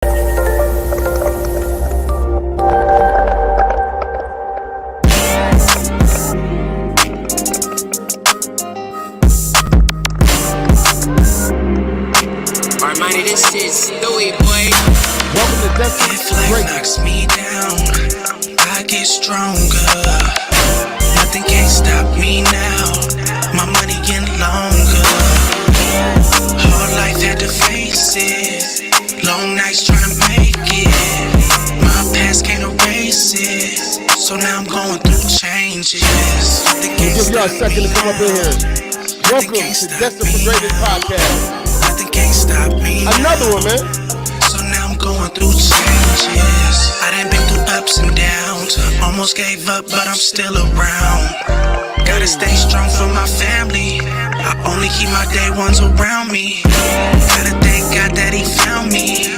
Money, this shit's Louis, boy. Welcome to Destined. If life knocks me down, I get stronger. Nothing can stop me now. My money getting longer. Hard life had to face it. Long nights trying to make it. My past can't erase it. So now I'm going through changes. We'll give y'all a second to come up in here. Welcome to Destined for Greatness Podcast. Can't stop me Another one, man. So now I'm going through changes. I done been through ups and downs. Almost gave up, but I'm still around. Gotta stay strong for my family. I only keep my day ones around me. Gotta thank God that he found me.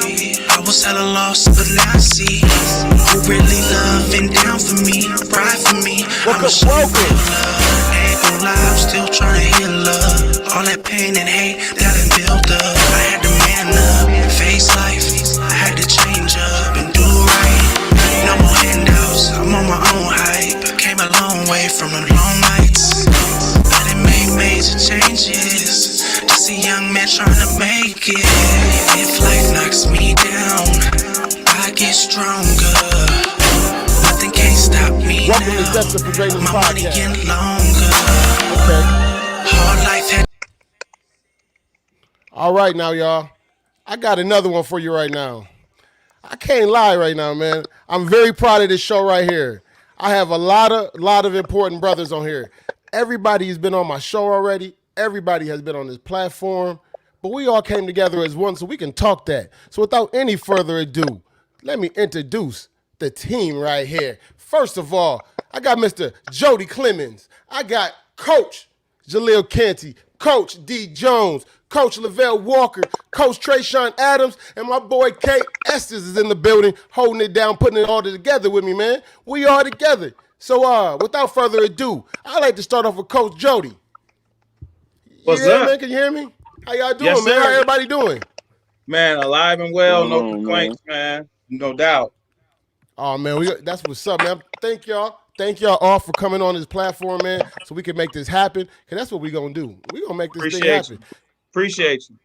I was hella lost, but now I see who really love and down for me, ride for me. I'ma show you real love. Ain't gon' lie, I'm still trying to heal love. All that pain and hate that I built up. I had to man up, face life. I had to change up and do right. No more handouts, I'm on my own hype. Came a long way from the long nights. I done made major changes. Just a young man trying to make it. If life knocks me down, I get stronger. Nothing can't stop me. Welcome to Destined for Greatness My money Podcast. getting longer. Okay. Hard life had. All right now, y'all. I got another one for you right now. I can't lie right now, man. I'm very proud of this show right here. I have a lot of important brothers on here. Everybody has been on my show already. Everybody has been on this platform. But we all came together as one so we can talk that. So without any further ado, let me introduce the team right here. First of all, I got Mr. Jodie Clemons. I got Coach Jaleel Canty, Coach D. Jones, Coach Lavelle Walker, Coach Treyshaun Adams, and my boy Estes is in the building, holding it down, putting it all together with me, man. We all together. So without further ado, I'd like to start off with Coach Jodie. What's up? Man? Can you hear me? How y'all doing, Yes, man? sir. How everybody doing? Man, alive and well, no complaints, man. No doubt. Oh, man, that's what's up, man. Thank y'all. Thank y'all all for coming on this platform, man, so we can make this happen. Because that's what we're going to do. We're going to make this thing happen. Appreciate you.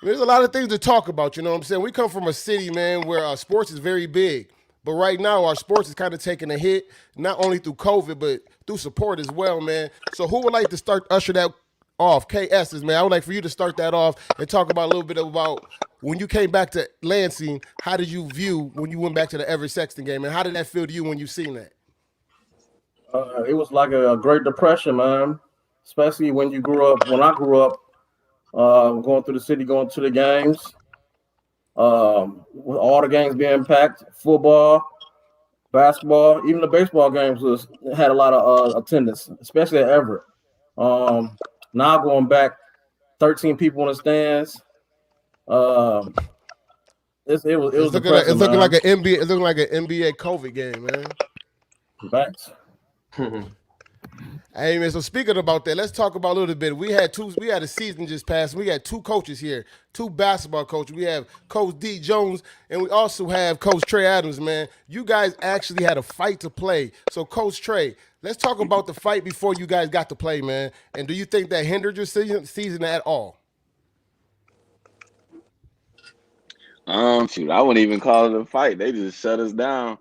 There's a lot of things to talk about, you know what I'm saying? We come from a city, man, where sports is very big. But right now, our sports is kind of taking a hit, not only through COVID, but through support as well, man. So who would like to usher that off? KS's, man. I would like for you to start that off and talk about a little bit about when you came back to Lansing, how did you view when you went back to the Everett Sexton game, and how did that feel to you when you seen that? It was like a Great Depression, man. Especially when you grew up. When I grew up, going through the city, going to the games, with all the games being packed, football, basketball, even the baseball games had a lot of attendance, especially at Everett. Now going back, 13 people in the stands. It was looking like an NBA. It's looking like an NBA COVID game, man. Facts. Hey, man, so speaking about that, let's talk about a little bit. We had a season just passed. We got two coaches here, two basketball coaches. We have Coach D. Jones, and we also have Coach Trey Adams, man. You guys actually had a fight to play. So, Coach Trey, let's talk about the fight before you guys got to play, man. And do you think that hindered your season at all? Shoot, I wouldn't even call it a fight. They just shut us down.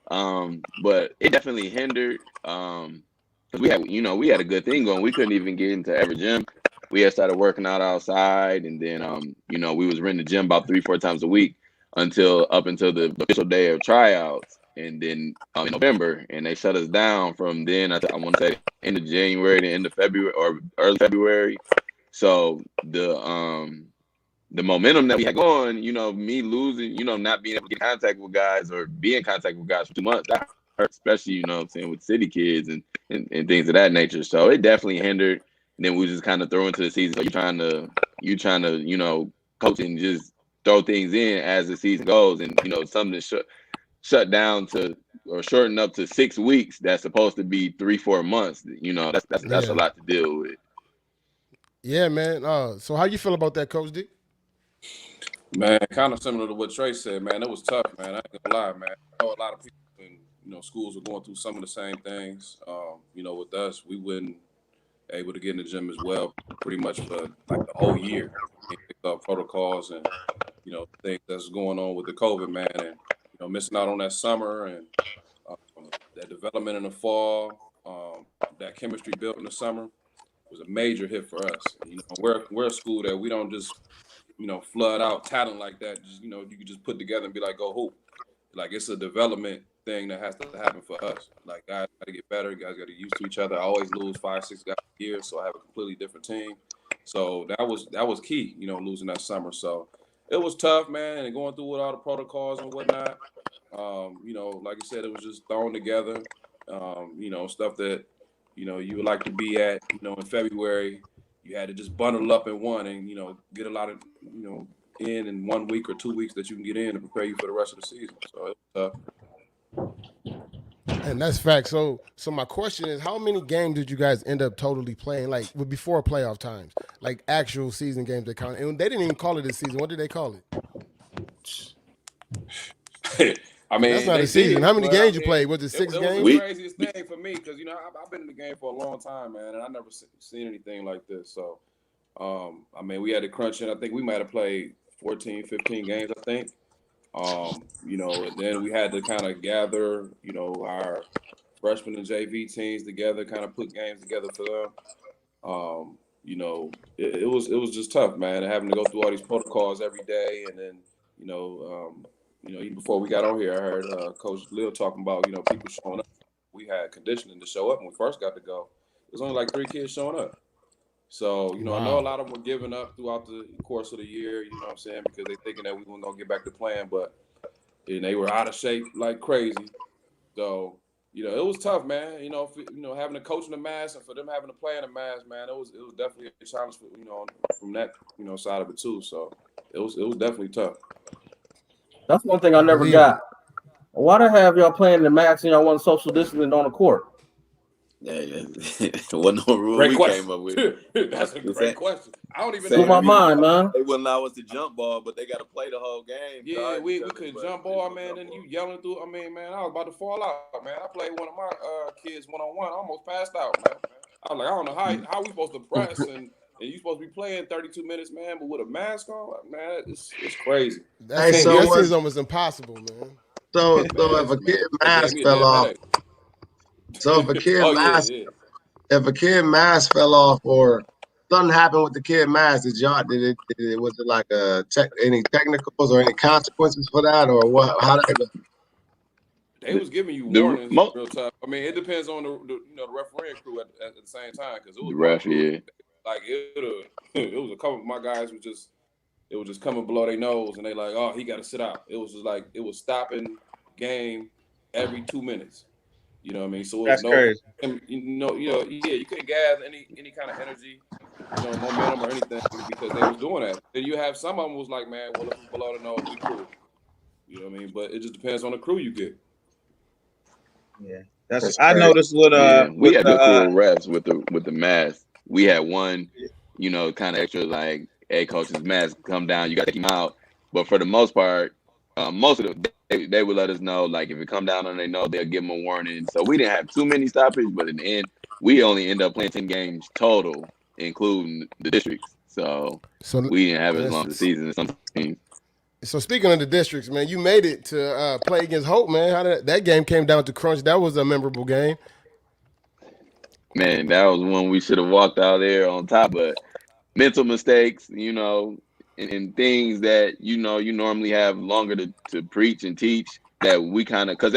But it definitely hindered. We had a good thing going. We couldn't even get into every gym. We had started working out outside, and then we was renting the gym about 3-4 times a week up until the official day of tryouts, and then in November, and they shut us down from then. I want to say end of January to end of February or early February. So the momentum that we had going, me losing, not being able to get in contact with guys or be in contact with guys for 2 months, that hurt, especially, with city kids and things of that nature. So it definitely hindered. And then we just kind of throw into the season. So you're trying to, coach and just throw things in as the season goes. And, something that's shut down to or shortened up to 6 weeks, that's supposed to be 3-4 months. That's a lot to deal with. Yeah, man. So how you feel about that, Coach D? Man, kind of similar to what Trey said, man. It was tough, man. I ain't gonna lie, man. I know a lot of people in schools are going through some of the same things. With us, we wouldn't able to get in the gym as well, pretty much for like the whole year. Pick up protocols and things that's going on with the COVID, man, and missing out on that summer and that development in the fall, that chemistry built in the summer was a major hit for us. We're a school that we don't just flood out talent like that. Just you can just put together and be like, go hoop. Like it's a development thing that has to happen for us. Like guys got to get better. Guys got to get used to each other. I always lose 5-6 guys a year, so I have a completely different team. So that was key, losing that summer. So it was tough, man, and going through with all the protocols and whatnot. Like you said, it was just thrown together. Stuff that you would like to be at. In February, you had to just bundle up in one and get a lot of in 1 week or 2 weeks that you can get in to prepare you for the rest of the season. So it was tough. And that's fact. So my question is, how many games did you guys end up totally playing, like before playoff times, like actual season games they count? And they didn't even call it a season. What did they call it? I mean, that's not a season. How many games you played? Was it 6 games? It was the craziest thing for me because I've been in the game for a long time, man, and I never seen anything like this. So, we had to crunch in. I think we might have played 14, 15 games. I think. And then we had to kind of gather, our freshman and JV teams together, kind of put games together for them. It was just tough, man, having to go through all these protocols every day, and then even before we got on here, I heard Coach Jaleel talking about people showing up. We had conditioning to show up when we first got to go. It was only like 3 kids showing up. So, wow. I know a lot of them were giving up throughout the course of the year, you know what I'm saying, because they're thinking that we weren't going to get back to playing, but they were out of shape like crazy. So, it was tough, man. Having a coach in the mask and for them having to play in the mask, man, it was definitely a challenge for, from that, side of it too. So, it was definitely tough. That's one thing I never got. Why the have y'all playing the mask and y'all want social distancing on the court? Yeah. Wasn't no rule we came up with. That's a great question. I don't even know. My mind, man. They wouldn't allow us to jump ball, but they got to play the whole game. Yeah, we could jump ball, man. And you yelling through. I mean, man, I was about to fall out, man. I played one of my kids one-on-one. I almost passed out, man. I was like, I don't know how we supposed to press and you supposed to be playing 32 minutes, man, but with a mask on, man, it's crazy. That seems almost impossible, man. So if a kid mask fell off. So if a kid mask fell off or something happened with the kid mask, was it like any technicals or any consequences for that, or what? How did it go? They was giving you warnings real tough. I mean, it depends on the refereeing crew at the same time because it was the ref, yeah. Like it was a couple of my guys who was just coming below their nose and they like, oh, he got to sit out. It was just like it was stopping game every 2 minutes. You know what I mean? So that's crazy. You couldn't gather any kind of energy, momentum or anything because they was doing that. Then you have some of them was like, man, well, if it's below the nose, we cool. You know what I mean? But it just depends on the crew you get. Yeah, I noticed with we had the cool refs with the mask. We had one, kind of extra like, hey, coach's mask come down, you got to take him out. But for the most part, most of them, they would let us know, like, if it come down and they know, they'll give them a warning. So we didn't have too many stoppages, but in the end, we only end up playing 10 games total, including the districts. So we didn't have as long as the season as some teams. So speaking of the districts, man, you made it to play against Hope, man. How did that game came down to crunch? That was a memorable game. Man, that was one we should have walked out there on top, but mental mistakes, and things that, you normally have longer to preach and teach that we kind of, because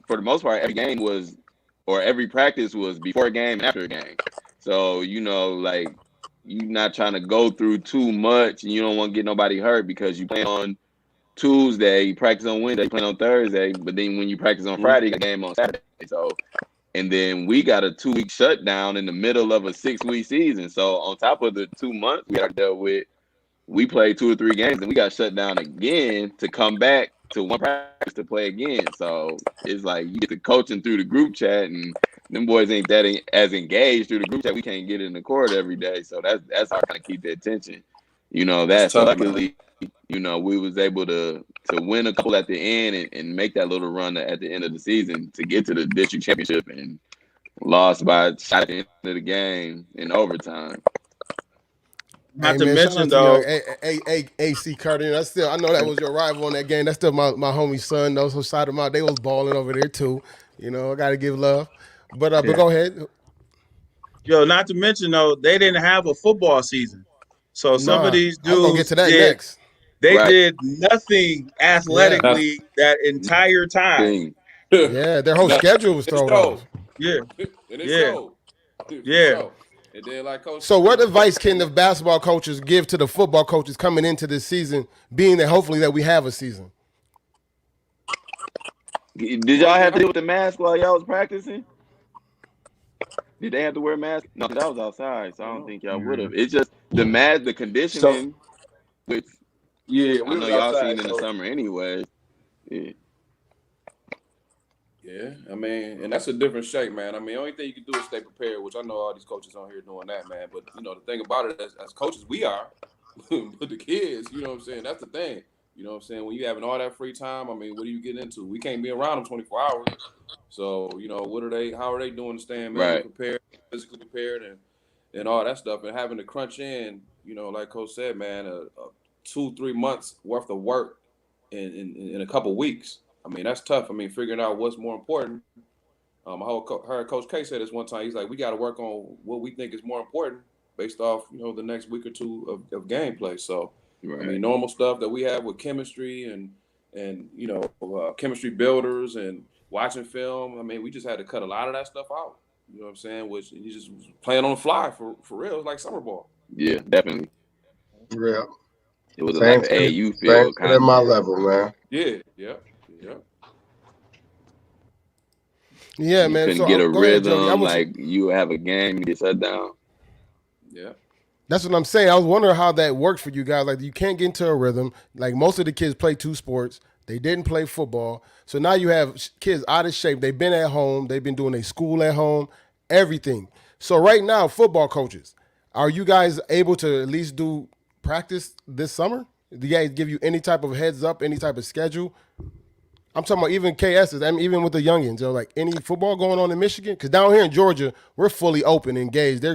for the most part, every game was, or every practice was before a game and after a game. So, like, you're not trying to go through too much and you don't want to get nobody hurt because you play on Tuesday, you practice on Wednesday, you play on Thursday, but then when you practice on Friday, you got a game on Saturday. So, and then we got a 2-week shutdown in the middle of a 6-week season. So on top of the 2 months we had dealt with, we played 2 or 3 games and we got shut down again to come back to one practice to play again. So it's like you get the coaching through the group chat and them boys ain't that as engaged through the group chat. We can't get in the court every day. So that's how I kind of keep the attention. You know that. So luckily, you know, we was able to win a couple at the end and make that little run at the end of the season to get to the district championship and lost by a shot at the end of the game in overtime. Not to mention though, AC Carter. I know that was your rival in that game. That's still my homie's son. Those who shot him out, they was balling over there too. You know, I got to give love. But go ahead. Yo, not to mention though, they didn't have a football season, so some of these dudes I'm gonna get to that next. They did nothing athletically that entire time. Yeah, their whole schedule was thrown off. Yeah, and it showed. Yeah. And then, like Coach. So, what advice can the basketball coaches give to the football coaches coming into this season, being that hopefully that we have a season? Did y'all have to deal with the mask while y'all was practicing? Did they have to wear masks? No, that was outside, so I don't think y'all would have. It's just the mask, the conditioning, which I know y'all seen in the summer anyway. Yeah, I mean, and that's a different shape, man. I mean, the only thing you can do is stay prepared, which I know all these coaches on here doing that, man. But, you know, the thing about it, as coaches, we are. But the kids, you know what I'm saying? That's the thing. You know what I'm saying? When you having all that free time, I mean, what are you getting into? We can't be around them 24 hours. So, you know, how are they doing to stay mentally prepared, physically prepared, and all that stuff? And having to crunch in, you know, like Coach said, man, a 2-3 months worth of work in a couple weeks. I mean, that's tough. I mean, figuring out what's more important. I heard Coach K say this one time. He's like, we got to work on what we think is more important based off, you know, the next week or two of gameplay. So, I mean, normal stuff that we have with chemistry and you know, chemistry builders and watching film. I mean, we just had to cut a lot of that stuff out. You know what I'm saying? Which you just was playing on the fly for real. It was like summer ball. Yeah, definitely. Yeah. It was like an AAU field kind of my level, man. Yeah. Yeah, you man. Couldn't get a rhythm. Like you have a game, you get shut down. Yeah. That's what I'm saying. I was wondering how that worked for you guys. Like, you can't get into a rhythm. Like, most of the kids play 2 sports. They didn't play football. So now you have kids out of shape. They've been at home. They've been doing their school at home, everything. So right now, football coaches, are you guys able to at least do practice this summer? Do you guys give you any type of heads up, any type of schedule? I'm talking about even KS's, I mean, even with the youngins. Like, any football going on in Michigan? Because down here in Georgia, we're fully open, engaged.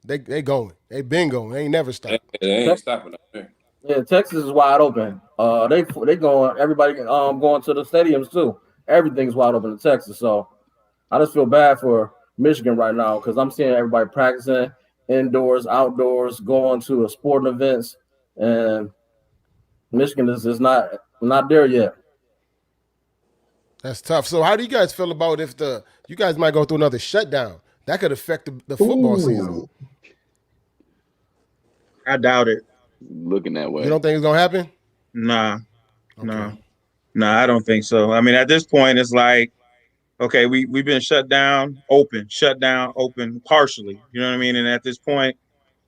They going. They been going. They ain't never stopped. They ain't stopping up there. Yeah, Texas is wide open. They going. Everybody going to the stadiums too. Everything's wide open in Texas. So I just feel bad for Michigan right now because I'm seeing everybody practicing indoors, outdoors, going to sporting events, and Michigan is just not there yet. That's tough. So how do you guys feel about if you guys might go through another shutdown? That could affect the football season. I doubt it. Looking that way. You don't think it's gonna happen? Nah, I don't think so. I mean, at this point, it's like, okay, we've been shut down, open, partially. You know what I mean? And at this point,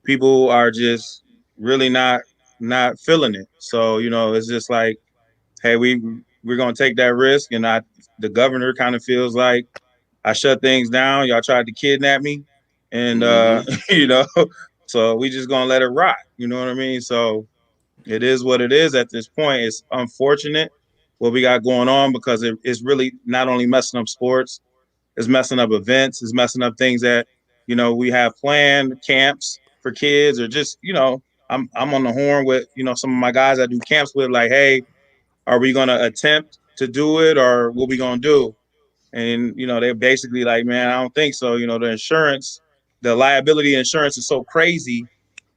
people are just really not feeling it. So, you know, it's just like, hey, we're gonna take that risk, and the governor kind of feels like I shut things down. Y'all tried to kidnap me, and you know, so we just gonna let it rock. You know what I mean? So it is what it is at this point. It's unfortunate what we got going on because it's really not only messing up sports, it's messing up events, it's messing up things that, you know, we have planned, camps for kids, or just, you know, I'm on the horn with, you know, some of my guys I do camps with, like, hey, are we gonna attempt to do it or what we gonna do? And, you know, they're basically like, man, I don't think so. You know, the liability insurance is so crazy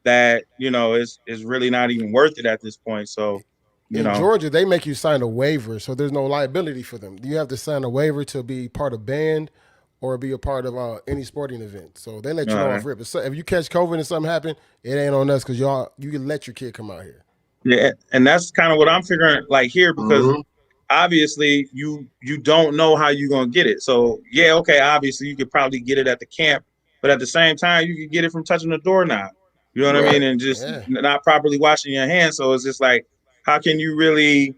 that, you know, it's really not even worth it at this point. So, in Georgia, they make you sign a waiver, so there's no liability for them. You have to sign a waiver to be part of band or be a part of any sporting event. So they let you know off rip. If you catch COVID and something happen, it ain't on us because you can let your kid come out here. Yeah, and that's kind of what I'm figuring like here because obviously you don't know how you're going to get it. So, yeah, okay, obviously you could probably get it at the camp, but at the same time, you could get it from touching the doorknob. You know what I mean? And just not properly washing your hands. So it's just like, how can you really,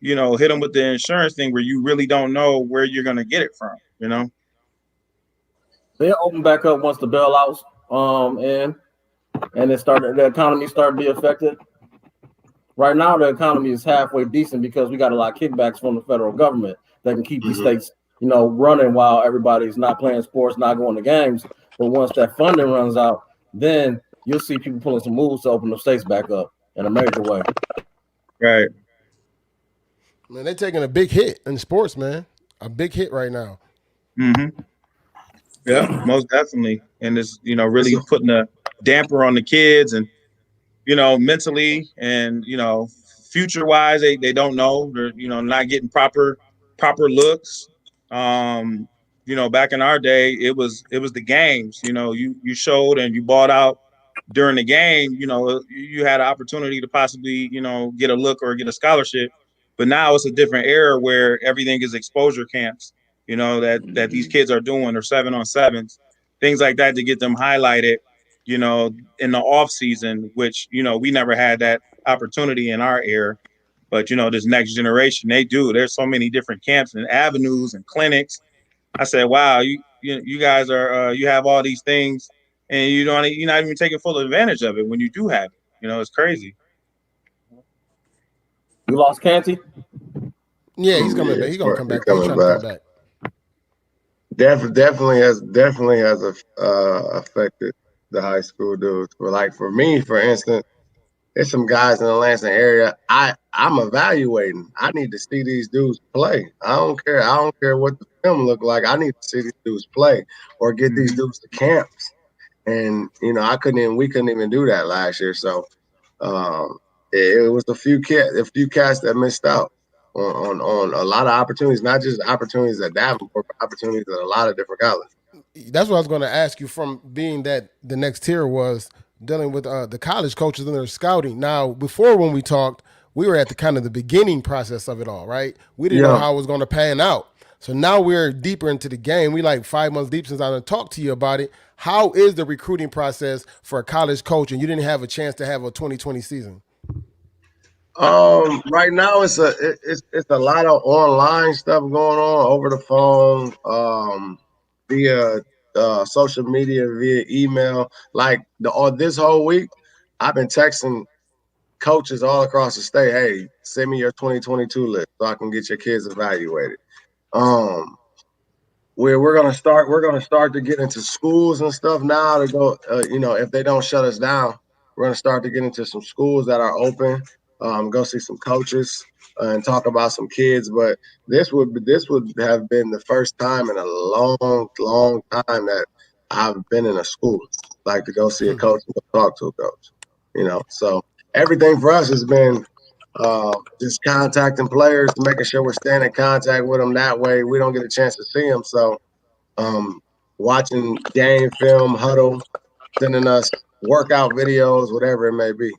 you know, hit them with the insurance thing where you really don't know where you're going to get it from, you know? They'll open back up once the bailouts end. and the economy started to be affected. Right now, the economy is halfway decent because we got a lot of kickbacks from the federal government that can keep these states, running while everybody's not playing sports, not going to games. But once that funding runs out, then you'll see people pulling some moves to open the states back up in a major way. Right. Man, they're taking a big hit in sports, man. A big hit right now. Mm-hmm. Yeah, most definitely. And it's, really putting a damper on the kids and, mentally and, future wise, they don't know. They're, not getting proper looks. Back in our day, it was the games. You showed and you bought out during the game. You had an opportunity to possibly, get a look or get a scholarship. But now it's a different era where everything is exposure camps. That these kids are doing, or 7-on-7s, things like that to get them highlighted. In the off season, which we never had that opportunity in our era. But this next generation, they do. There's so many different camps and avenues and clinics. I said, wow, you guys are you have all these things, and you're not even taking full advantage of it when you do have it. It's crazy. You lost Canty? Yeah, he's coming back. He's gonna come back. He's trying to come back. Definitely has affected the high school dudes. For me, for instance, there's some guys in the Lansing area I'm evaluating. I need to see these dudes play. I don't care what the film look like. I need to see these dudes play or get these dudes to camps. And we couldn't even do that last year. So it was a few cats that missed out on a lot of opportunities, not just opportunities at Davenport, but opportunities at a lot of different colleges. That's what I was going to ask you, from being that the next tier was dealing with the college coaches and their scouting. Now, before when we talked, we were at the kind of the beginning process of it all, right? We didn't know how it was going to pan out. So now we're deeper into the game. We like 5 months deep since I done talked to you about it. How is the recruiting process for a college coach, and you didn't have a chance to have a 2020 season? Right now it's a lot of online stuff going on over the phone, via social media, via email. Like this whole week, I've been texting coaches all across the state, hey, send me your 2022 list so I can get your kids evaluated. We're gonna start to get into schools and stuff now to go. If they don't shut us down, we're gonna start to get into some schools that are open. Go see some coaches and talk about some kids. But this would have been the first time in a long time that I've been in a school, like to go see a coach and go talk to a coach. So everything for us has been just contacting players, making sure we're staying in contact with them. That way we don't get a chance to see them. So watching game film, huddle, sending us workout videos, whatever it may be.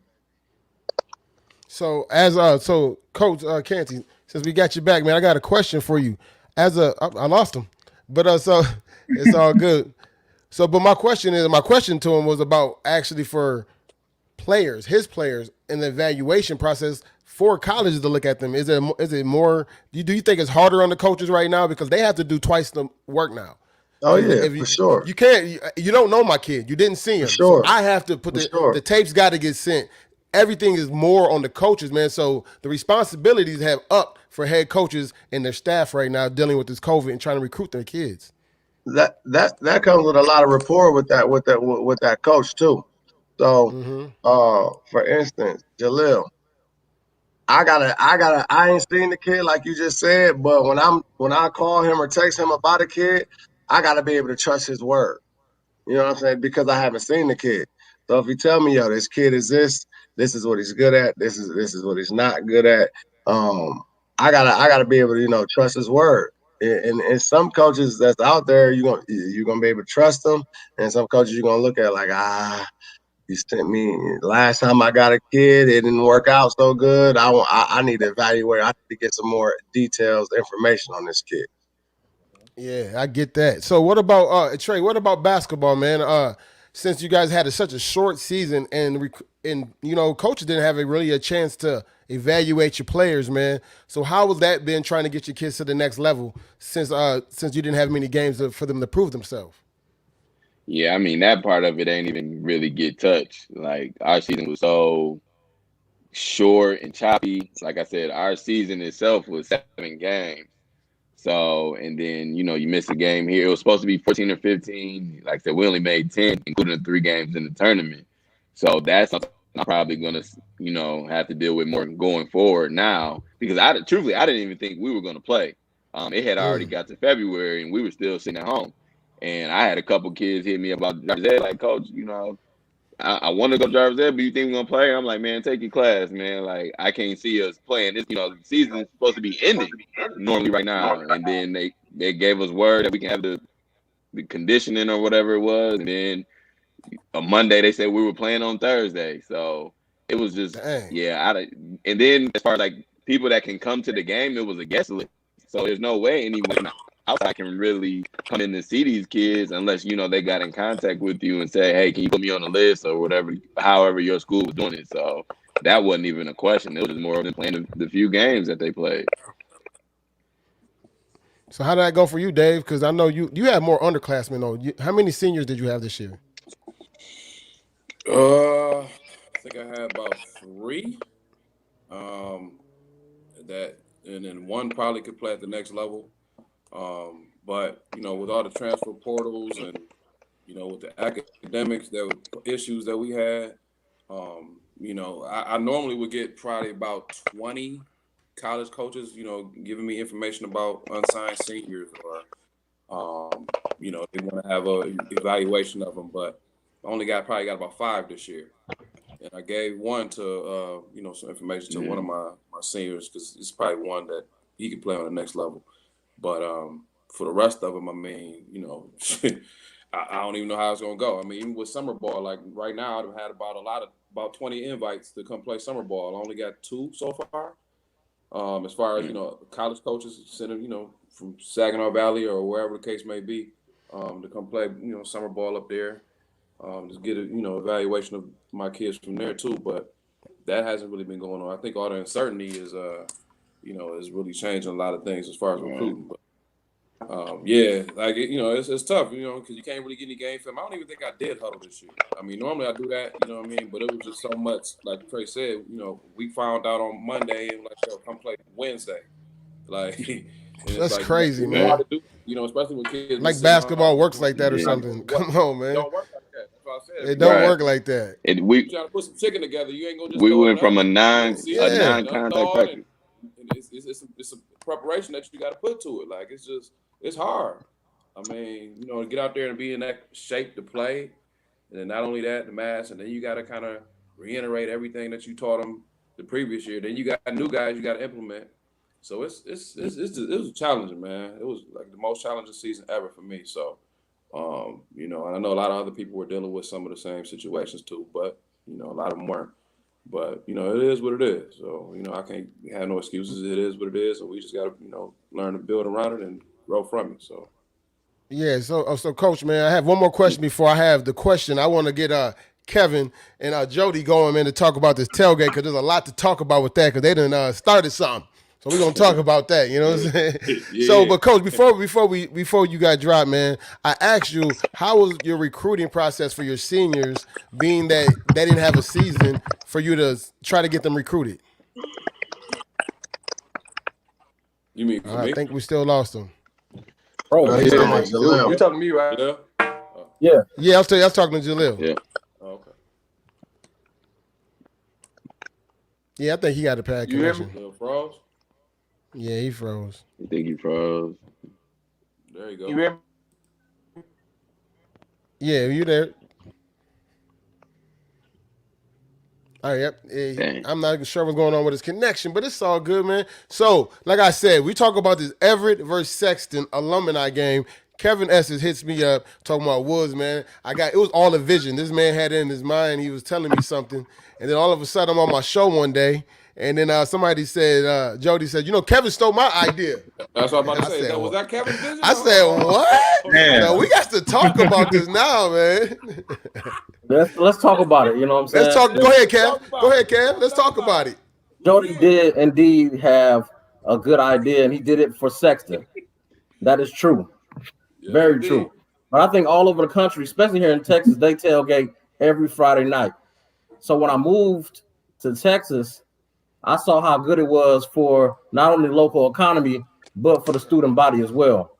So Coach Canty, since we got you back, man, I got a question for you. I lost him, but so it's all good. So, but my question to him was about actually for his players, in the evaluation process for colleges to look at them. Is it more? Do you think it's harder on the coaches right now because they have to do twice the work now? Oh yeah, for sure. You can't. You don't know my kid. You didn't see him. For sure. So I have to put the tapes. Got to get sent. Everything is more on the coaches, man. So the responsibilities have upped for head coaches and their staff right now dealing with this COVID and trying to recruit their kids. That comes with a lot of rapport with that coach too. So, for instance, Jaleel, I ain't seen the kid like you just said, but when I call him or text him about a kid, I gotta be able to trust his word. You know what I'm saying? Because I haven't seen the kid. So if you tell me, yo, this kid is this is what he's good at, this is what he's not good at, I gotta be able to, trust his word. And some coaches that's out there, you're gonna be able to trust them, and some coaches you're gonna look at like, you sent me last time I got a kid, it didn't work out so good. I need to evaluate. I need to get some more details, information on this kid. Yeah, I get that. So what about Trey? What about basketball, man? Since you guys had such a short season and coaches didn't have really a chance to evaluate your players, man. So how has that been trying to get your kids to the next level since you didn't have many games for them to prove themselves? Yeah, I mean that part of it ain't even really get touched. Like our season was so short and choppy. Like I said, our season itself was 7 games. So, and then, you miss a game here. It was supposed to be 14 or 15. Like I said, we only made 10, including the 3 games in the tournament. So that's something I'm probably going to, have to deal with more going forward now. Because truthfully, I didn't even think we were going to play. It had already got to February and we were still sitting at home. And I had a couple kids hit me about that, like, Coach, I want to go driver's ed, but you think we're gonna play? I'm like, man, take your class, man. Like, I can't see us playing this. The season's supposed to be ending normally right now, and then they gave us word that we can have the conditioning or whatever it was, and then on Monday they said we were playing on Thursday. So it was just and then as far as like people that can come to the game, it was a guest list. So there's no way anyone outside can really come in and see these kids unless, they got in contact with you and say, hey, can you put me on the list or whatever, however your school was doing it. So that wasn't even a question. It was more than playing the few games that they played. So how did that go for you, Dave? Because I know you have more underclassmen, though. How many seniors did you have this year? I think I had about 3. And then 1 probably could play at the next level. But with all the transfer portals and with the academics issues that we had, I normally would get probably about 20 college coaches, giving me information about unsigned seniors or they want to have a evaluation of them, but I probably got about 5 this year. And I gave 1 to, some information to one of my seniors because it's probably one that he could play on the next level. But for the rest of them, I mean, I don't even know how it's going to go. I mean, even with summer ball, like right now, I've had about 20 invites to come play summer ball. I only got 2 so far. As far as, college coaches sending, from Saginaw Valley or wherever the case may be, to come play, summer ball up there. Just get a evaluation of my kids from there too, but that hasn't really been going on. I think all the uncertainty is is really changing a lot of things as far as recruiting. But it's tough, because you can't really get any game film. I don't even think I did huddle this year. I mean, normally I do that, but it was just so much. Like Trey said, we found out on Monday and like, yo, come play Wednesday, like. That's crazy, man. Hard to do, especially when kids like basketball works like that or something. Come on, man. It don't work like that. That's what I said. It don't work like that. You trying to put some chicken together, you ain't gonna just. We went from a non-contact practice. It's a preparation that you got to put to it. Like it's hard. I mean, to get out there and be in that shape to play, and then not only that, the mass, and then you got to kind of reiterate everything that you taught them the previous year. Then you got new guys you got to implement. So it was challenging, man. It was like the most challenging season ever for me. So, and I know a lot of other people were dealing with some of the same situations too, but a lot of them weren't. But it is what it is. So I can't have no excuses. It is what it is, and we just got to learn to build around it and grow from it. So. Yeah. So Coach, man, I have one more question before I have the question. I want to get Kevin and Jodie going, man, to talk about this tailgate because there's a lot to talk about with that because they done started something. So we're gonna talk about that, you know what I'm saying? Yeah. So, but Coach, before you got dropped, man, I asked you how was your recruiting process for your seniors, being that they didn't have a season, for you to try to get them recruited. You mean for me? I think we still lost them. Oh, you talking to me, right? Yeah. Yeah, I was talking to Jaleel. Yeah. Oh, okay. Yeah, I think he got a bad connection. You froze? Yeah, he froze. You think he froze? There you go. You hear me? Yeah, you there? All right, yep. I'm not sure what's going on with his connection, but it's all good, man. So, like I said, we talk about this Everett versus Sexton alumni game. Kevin Estes hits me up talking about Woods, man. It was all a vision. This man had it in his mind. He was telling me something, and then all of a sudden I'm on my show one day. And then somebody said, Jodie said, Kevin stole my idea. That's what I'm about to say. Was that Kevin's vision? I said, what? Man. No, we got to talk about this now, man. Let's talk about it. You know what I'm saying? Let's talk. Go ahead, Kev. Go ahead, Kev. Let's talk about it. Jodie did indeed have a good idea, and he did it for Sexton. That is true. Yeah, very true. But I think all over the country, especially here in Texas, they tailgate every Friday night. So when I moved to Texas, I saw how good it was for not only the local economy, but for the student body as well.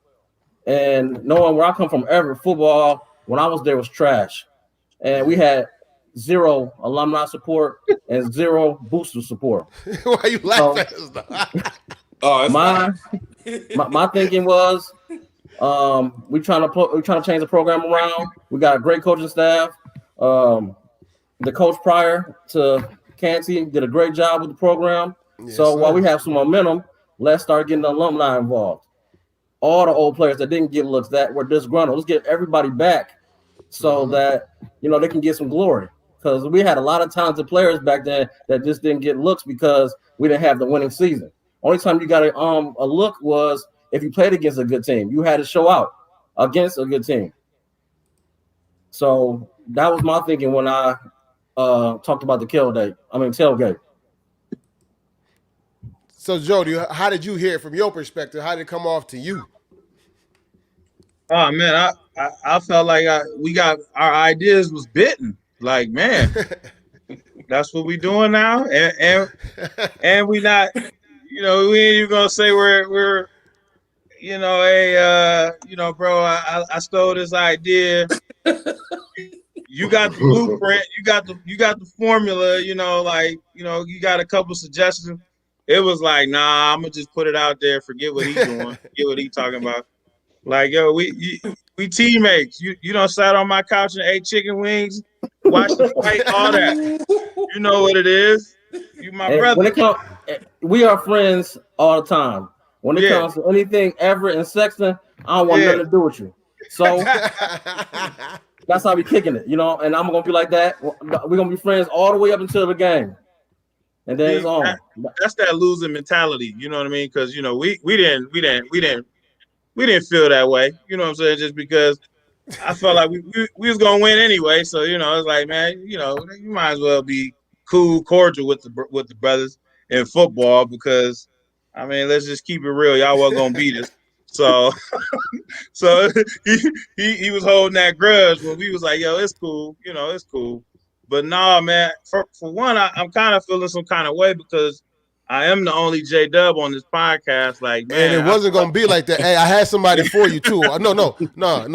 And knowing where I come from, Everett, football, when I was there was trash. And we had zero alumni support and zero booster support. Why you laughing? Oh, my thinking was, we trying to change the program around. We got a great coaching staff. The coach prior to Canty did a great job with the program. Yes, so while we have some momentum, let's start getting the alumni involved. All the old players that didn't get looks, that were disgruntled, let's get everybody back so that they can get some glory. Because we had a lot of talented players back then that just didn't get looks because we didn't have the winning season. Only time you got a look was if you played against a good team. You had to show out against a good team. So that was my thinking when I talked about the tailgate. So Jodie, how did you hear it from your perspective? How did it come off to you? Oh man, I felt like we got our ideas was bitten. Like, man, that's what we doing now, and we not, we ain't even gonna say we're bro, I stole this idea. You got the blueprint, you got the formula, you got a couple suggestions. It was like, nah, I'm gonna just put it out there, forget what he's doing, forget what he's talking about. Like, yo, we teammates. You done sat on my couch and ate chicken wings, watched the fight, all that. You know what it is. You my brother. When we are friends all the time. When it comes to anything Everett and Sexton, I don't want nothing to do with you. So that's how we kicking it, and I'm gonna be like that. We're gonna be friends all the way up until the game. And then it's on. That's that losing mentality, you know what I mean? Because we didn't feel that way. You know what I'm saying? Just because I felt like we was gonna win anyway. So it's like, man, you might as well be cool, cordial with the brothers in football because I mean, let's just keep it real. Y'all wasn't gonna beat us. So he was holding that grudge when we was like, yo, it's cool, it's cool. But nah, man, for one, I'm kind of feeling some kind of way because I am the only J-Dub on this podcast. Like, man. And it wasn't going to be like that. Hey, I had somebody for you, too. No.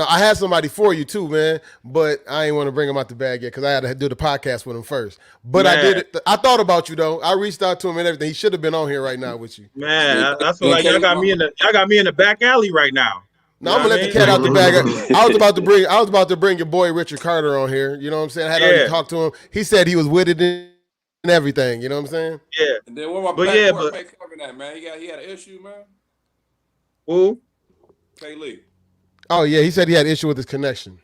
I had somebody for you, too, man. But I ain't want to bring him out the bag yet because I had to do the podcast with him first. But man, I did it. I thought about you, though. I reached out to him and everything. He should have been on here right now with you. Man, I feel like y'all got me in the back alley right now. No, I'm gonna let the cat out the bag. I was about to bring your boy Richard Carter on here. You know what I'm saying? I had already talked to him. He said he was with it and everything. You know what I'm saying? Yeah. And then where my backcourt mate Kevin at, man? He had an issue, man. Who? K. Lee. Oh yeah, he said he had an issue with his connection.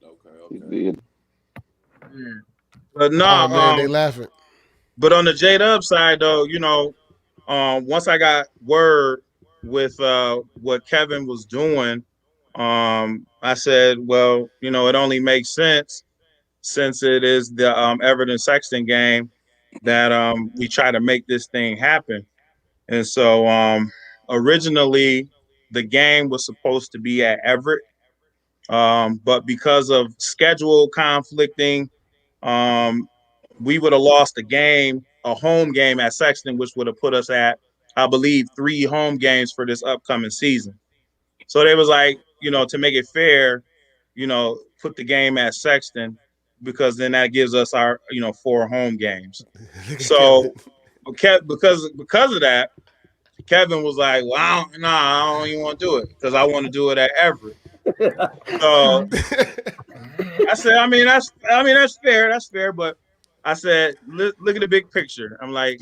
Okay. But no, man, they laughing. But on the J-Dub side, though, once I got word with what Kevin was doing, I said, well, it only makes sense since it is the Everett and Sexton game that we try to make this thing happen. And so originally the game was supposed to be at Everett, but because of schedule conflicting, we would have lost a home game at Sexton, which would have put us at, I believe, 3 home games for this upcoming season. So they was like, to make it fair, put the game at Sexton because then that gives us our, 4 home games. So because of that, Kevin was like, well, I don't even want to do it because I want to do it at Everett. So I said, that's fair. That's fair. But I said, look at the big picture. I'm like,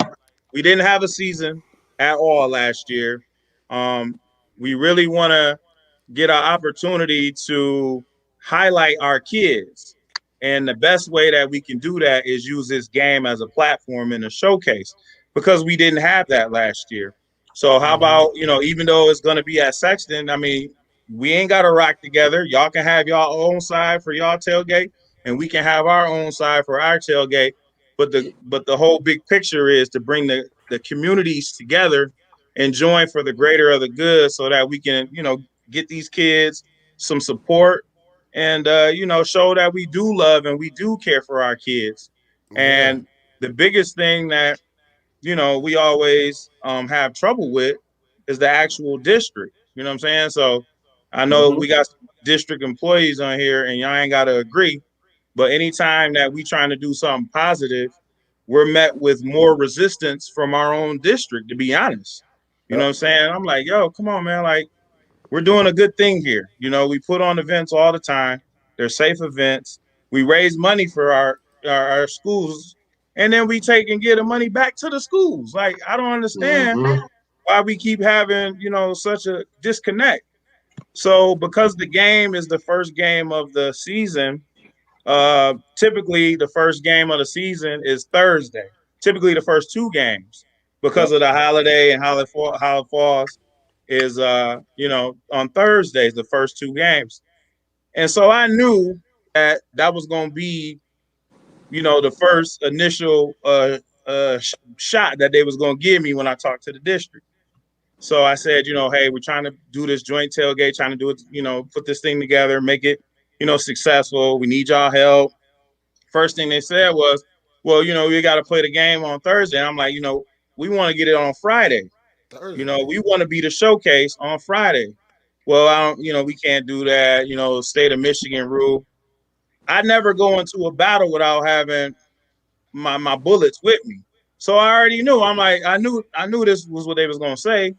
we didn't have a season at all last year. We really want to get an opportunity to highlight our kids. And the best way that we can do that is use this game as a platform and a showcase because we didn't have that last year. So how about, even though it's going to be at Sexton, I mean, we ain't got to rock together. Y'all can have y'all own side for y'all tailgate and we can have our own side for our tailgate. But the whole big picture is to bring the communities together and join for the greater of the good so that we can, get these kids some support and show that we do love and we do care for our kids. Yeah. And the biggest thing that we always have trouble with is the actual district. You know what I'm saying? So I know we got some district employees on here, and y'all ain't got to agree. But anytime that we trying to do something positive, we're met with more resistance from our own district, to be honest. You know what I'm saying? I'm like, yo, come on, man. Like, we're doing a good thing here. We put on events all the time. They're safe events. We raise money for our schools, and then we take and give the money back to the schools. Like, I don't understand why we keep having, such a disconnect. So because the game is the first game of the season, typically the first game of the season is Thursday. Typically the first two games, because of the holiday and how it falls, is on Thursdays, the first two games. And so I knew that was going to be the first initial shot that they was going to give me when I talked to the district. So I said, hey, we're trying to do this joint tailgate, trying to do it, put this thing together, make it, successful. We need y'all help. First thing they said was, well, we got to play the game on Thursday. I'm like, we want to get it on Friday. Thursday. We want to be the showcase on Friday. Well, I don't, we can't do that. State of Michigan rule. I never go into a battle without having my bullets with me. So I already knew. I'm like, I knew this was what they was gonna say.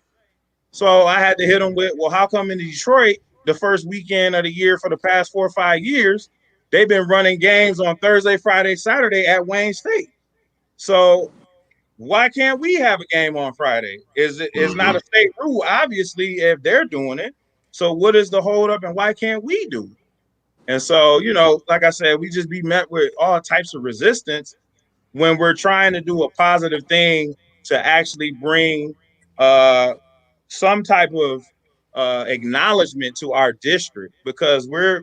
So I had to hit them with, well, how come in Detroit, the first weekend of the year for the past 4 or 5 years, they've been running games on Thursday, Friday, Saturday at Wayne State. So why can't we have a game on Friday? It's not a state rule, obviously, if they're doing it. So what is the holdup, and why can't we do it? And so, like I said, we just be met with all types of resistance when we're trying to do a positive thing to actually bring some type of acknowledgement to our district, because we're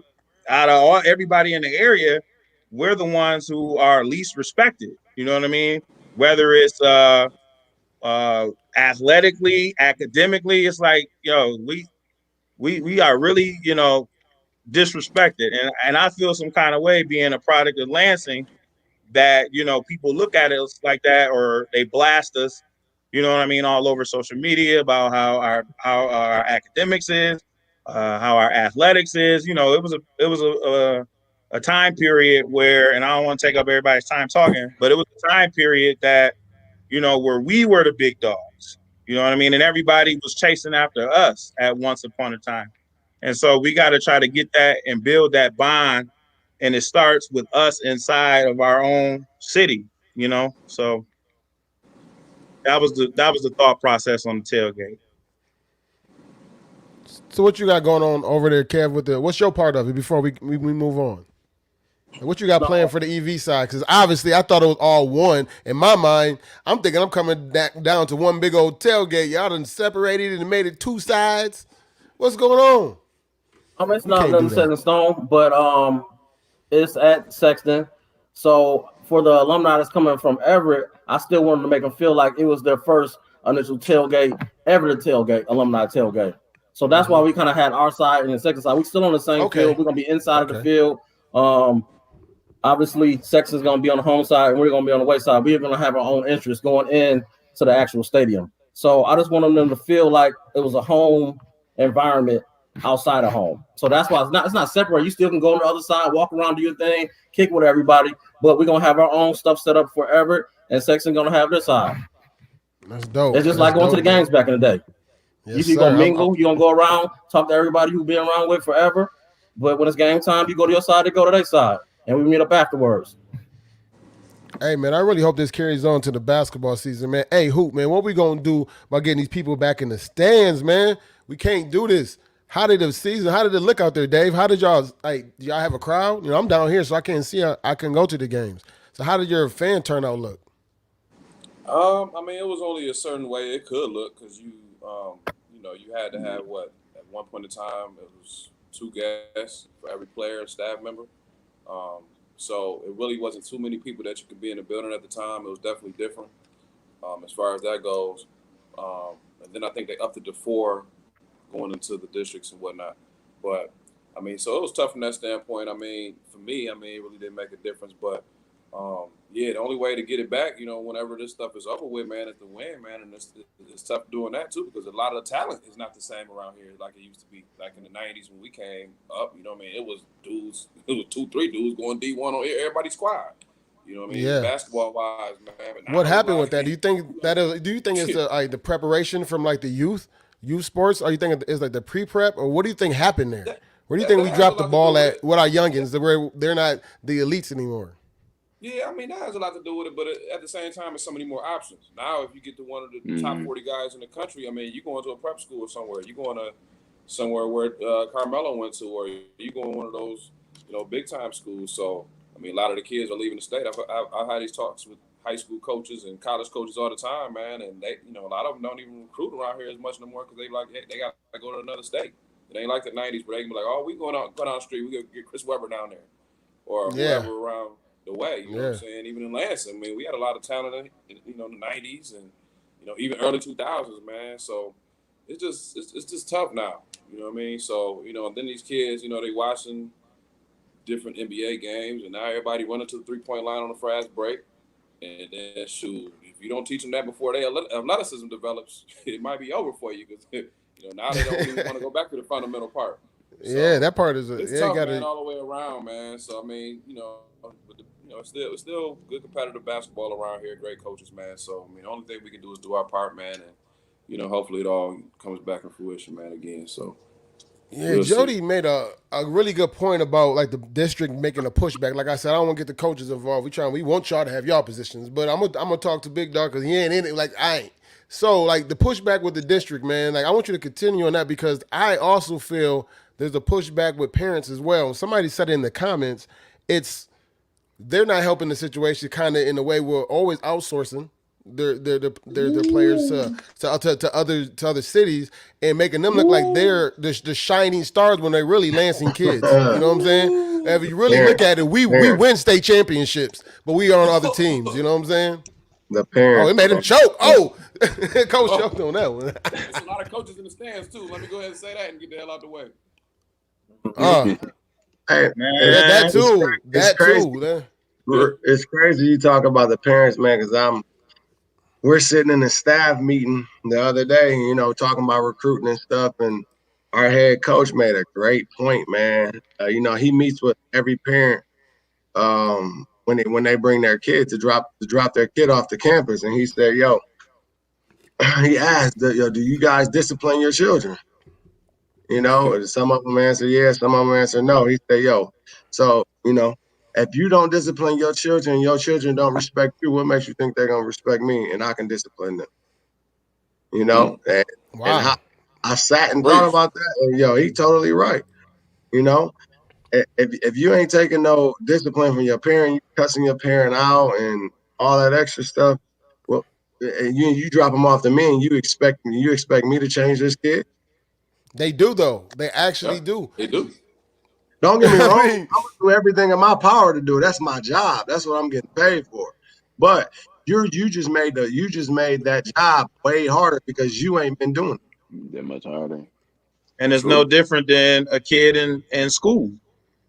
out of everybody in the area, we're the ones who are least respected. You know what I mean? Whether it's athletically, academically, it's like, yo, we are really, disrespected. And I feel some kind of way being a product of Lansing, that, people look at us like that, or they blast us, what I mean, all over social media about how our academics is, how our athletics is. It was a time period where, and I don't want to take up everybody's time talking, but it was a time period that, where we were the big dogs, you know what I mean? And everybody was chasing after us at once upon a time. And so we got to try to get that and build that bond. And it starts with us inside of our own city, So that was the thought process on the tailgate. So what you got going on over there, Kev? What's your part of it before we move on? What you got planned for the EV side? Because obviously I thought it was all one. In my mind, I'm thinking I'm coming down to one big old tailgate. Y'all done separated it and made it two sides. What's going on? I mean, it's not nothing set in stone, but it's at Sexton. So for the alumni that's coming from Everett, I still wanted to make them feel like it was their first initial tailgate, Everett tailgate, alumni tailgate. So that's why we kind of had our side and the Sexton side. We're still on the same field. We're gonna be inside of the field. Obviously, Sexton's gonna be on the home side, and we're gonna be on the away side. We're gonna have our own interest going in to the actual stadium. So I just want them to feel like it was a home environment outside of home. So that's why it's not separate. You still can go on the other side, walk around, do your thing, kick with everybody, but we're gonna have our own stuff set up for Everett, and Sexton gonna have this side. That's dope. It's just like going to the games back in the day. Yes, You're gonna mingle, you're gonna go around, talk to everybody you've been around with forever. But when it's game time, you go to your side, they go to their side, and we meet up afterwards. Hey, man, I really hope this carries on to the basketball season, man. Hey, Hoop, man, what we going to do about getting these people back in the stands, man? We can't do this. How did it look out there, Dave? How did y'all have a crowd? I'm down here, so I can't see. I can go to the games. So how did your fan turnout look? I mean, it was only a certain way it could look, because you had to have at one point in time, it was 2 guests for every player and staff member. So it really wasn't too many people that you could be in the building at the time. It was definitely different as far as that goes. And then I think they upped it to 4 going into the districts and whatnot. But I mean, so it was tough from that standpoint. I mean, for me, I mean, it really didn't make a difference. But yeah, the only way to get it back, you know, whenever this stuff is over with, man, is to win, man. And it's tough doing that too because a lot of the talent is not the same around here like it used to be. Like in the '90s when we came up, you know what I mean? It was 2, 3 dudes going D1 on everybody's squad. You know what I mean? Yeah. Basketball wise, man. But What now it's happened with like, that? Do you think that is? Do you think it's the preparation from like the youth sports? Or you think it's like the pre-prep, or what do you think happened there? Where do you think that we has a dropped the lot to do ball with at it. with our youngins? Where they're not the elites anymore. Yeah, I mean that has a lot to do with it, but at the same time, it's so many more options. Now, if you get to one of the top 40 guys in the country, I mean, you going to a prep school or somewhere. You going to somewhere where Carmelo went to, or you going to one of those, you know, big time schools. So, I mean, a lot of the kids are leaving the state. I've had these talks with high school coaches and college coaches all the time, man, and they, you know, a lot of them don't even recruit around here as much no more because they like, hey, they got to go to another state. It ain't like the '90s, where they can be like, oh, we go down the street, we gonna get Chris Webber down there, or Yeah. whoever around the way. You know what I'm Yeah. saying? Even in Lansing, I mean, we had a lot of talent in you know, the '90s and, you know, even early 2000s, man. So it's just tough now. You know what I mean? So, you know, and then these kids, you know, they watching different NBA games, and now everybody running to the 3-point line on the fast break. And then, shoot, if you don't teach them that before their athleticism develops, it might be over for you because, you know, now they don't even want to go back to the fundamental part. Yeah, So that part is it's you tough, got man, to. all the way around, man. So I mean, you know, but you know, it's still good competitive basketball around here. Great coaches, man. So I mean, the only thing we can do is do our part, man, and you know, hopefully it all comes back in fruition, man. Again, so Yeah, we'll see. Jodie made a really good point about like the district making a pushback. Like I said, I don't want to get the coaches involved. We want y'all to have y'all positions, but I'm gonna talk to Big Dog because he ain't in it. Like I ain't. So like the pushback with the district, man. Like I want you to continue on that because I also feel there's a pushback with parents as well. Somebody said in the comments, it's they're not helping the situation kind of in a way we're always outsourcing their players to other cities and making them look like they're the shining stars when they're really Lansing kids. You know what I'm saying? If you really look Parents, at it, we parents, win state championships, but we are on other teams. You know what I'm saying? the Oh, parents. it made him choke. Oh, coach choked on that one. It's a lot of coaches in the stands too. Let me go ahead and say that and get the hell out the way. Hey, Yeah, that Man, too. it's That crazy. too. Man. It's crazy you talk about the parents, man, because we're sitting in a staff meeting the other day, you know, talking about recruiting and stuff, and our head coach made a great point, man. You know, he meets with every parent when they bring their kid to drop their kid off the campus, and he said, "Yo," he asked, "Yo, do you guys discipline your children?" You know, and some of them answer yes, some of them answer no. He said, "Yo, so you know, if you don't discipline your children don't respect you, what makes you think they're gonna respect me and I can discipline them?" You know, and Wow. I sat and thought Preach. about that, and yo, he totally right. You know, if you ain't taking no discipline from your parent, you cussing your parent out and all that extra stuff, well, and you drop them off to me, and you expect me to change this kid? They do though. They actually Yeah, do. they do. Don't get me I wrong. I'm mean, gonna do everything in my power to do it. That's my job. That's what I'm getting paid for. But you just made that job way harder because you ain't been doing it. That much harder. and it's no True. different than a kid in school.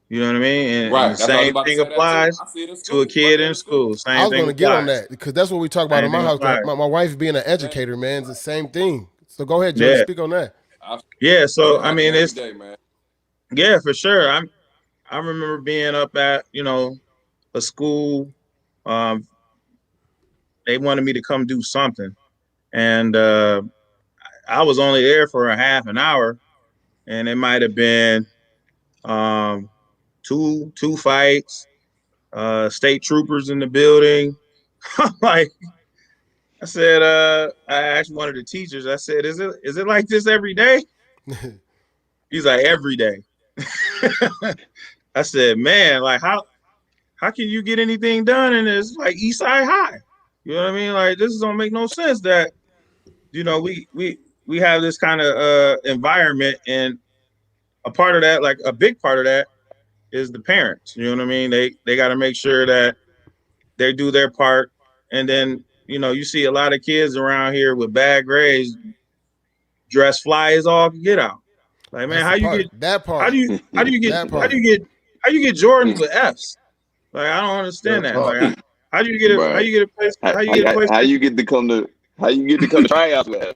You know what I mean? And the Right. That's what I was same about to thing say. That too. applies I see it in to a school. kid in Firsthand in school. school. I Same was thing going to get on applies. that because that's what we talk about in Same my thing house. 'Cause applies. my wife being an Man, educator, man, it's the same thing. So go ahead, Jody, Yeah, speak on that. I yeah. see So it I happen mean, every it's day, man. yeah for sure. I remember being up at a school. Um, they wanted me to come do something, and I was only there for a half an hour, and it might have been um, two fights, state troopers in the building. Like I said, I asked one of the teachers. I said, "Is it like this every day?" He's like, "Every day." I said, "Man, like how can you get anything done in this like East Side High? You know what I mean? Like this don't make no sense that we have this kind of environment, and a part of that, like a big part of that, is the parents. You know what I mean? They got to make sure that they do their part, and then you see a lot of kids around here with bad grades, dress fly as all get out. Like, man, That's the part. That how part. do you That part. get Jordans with F's? Like, I don't understand that. Like, how do you get Right. a place? How, How you how, get a how place? how you get to come to tryouts with us?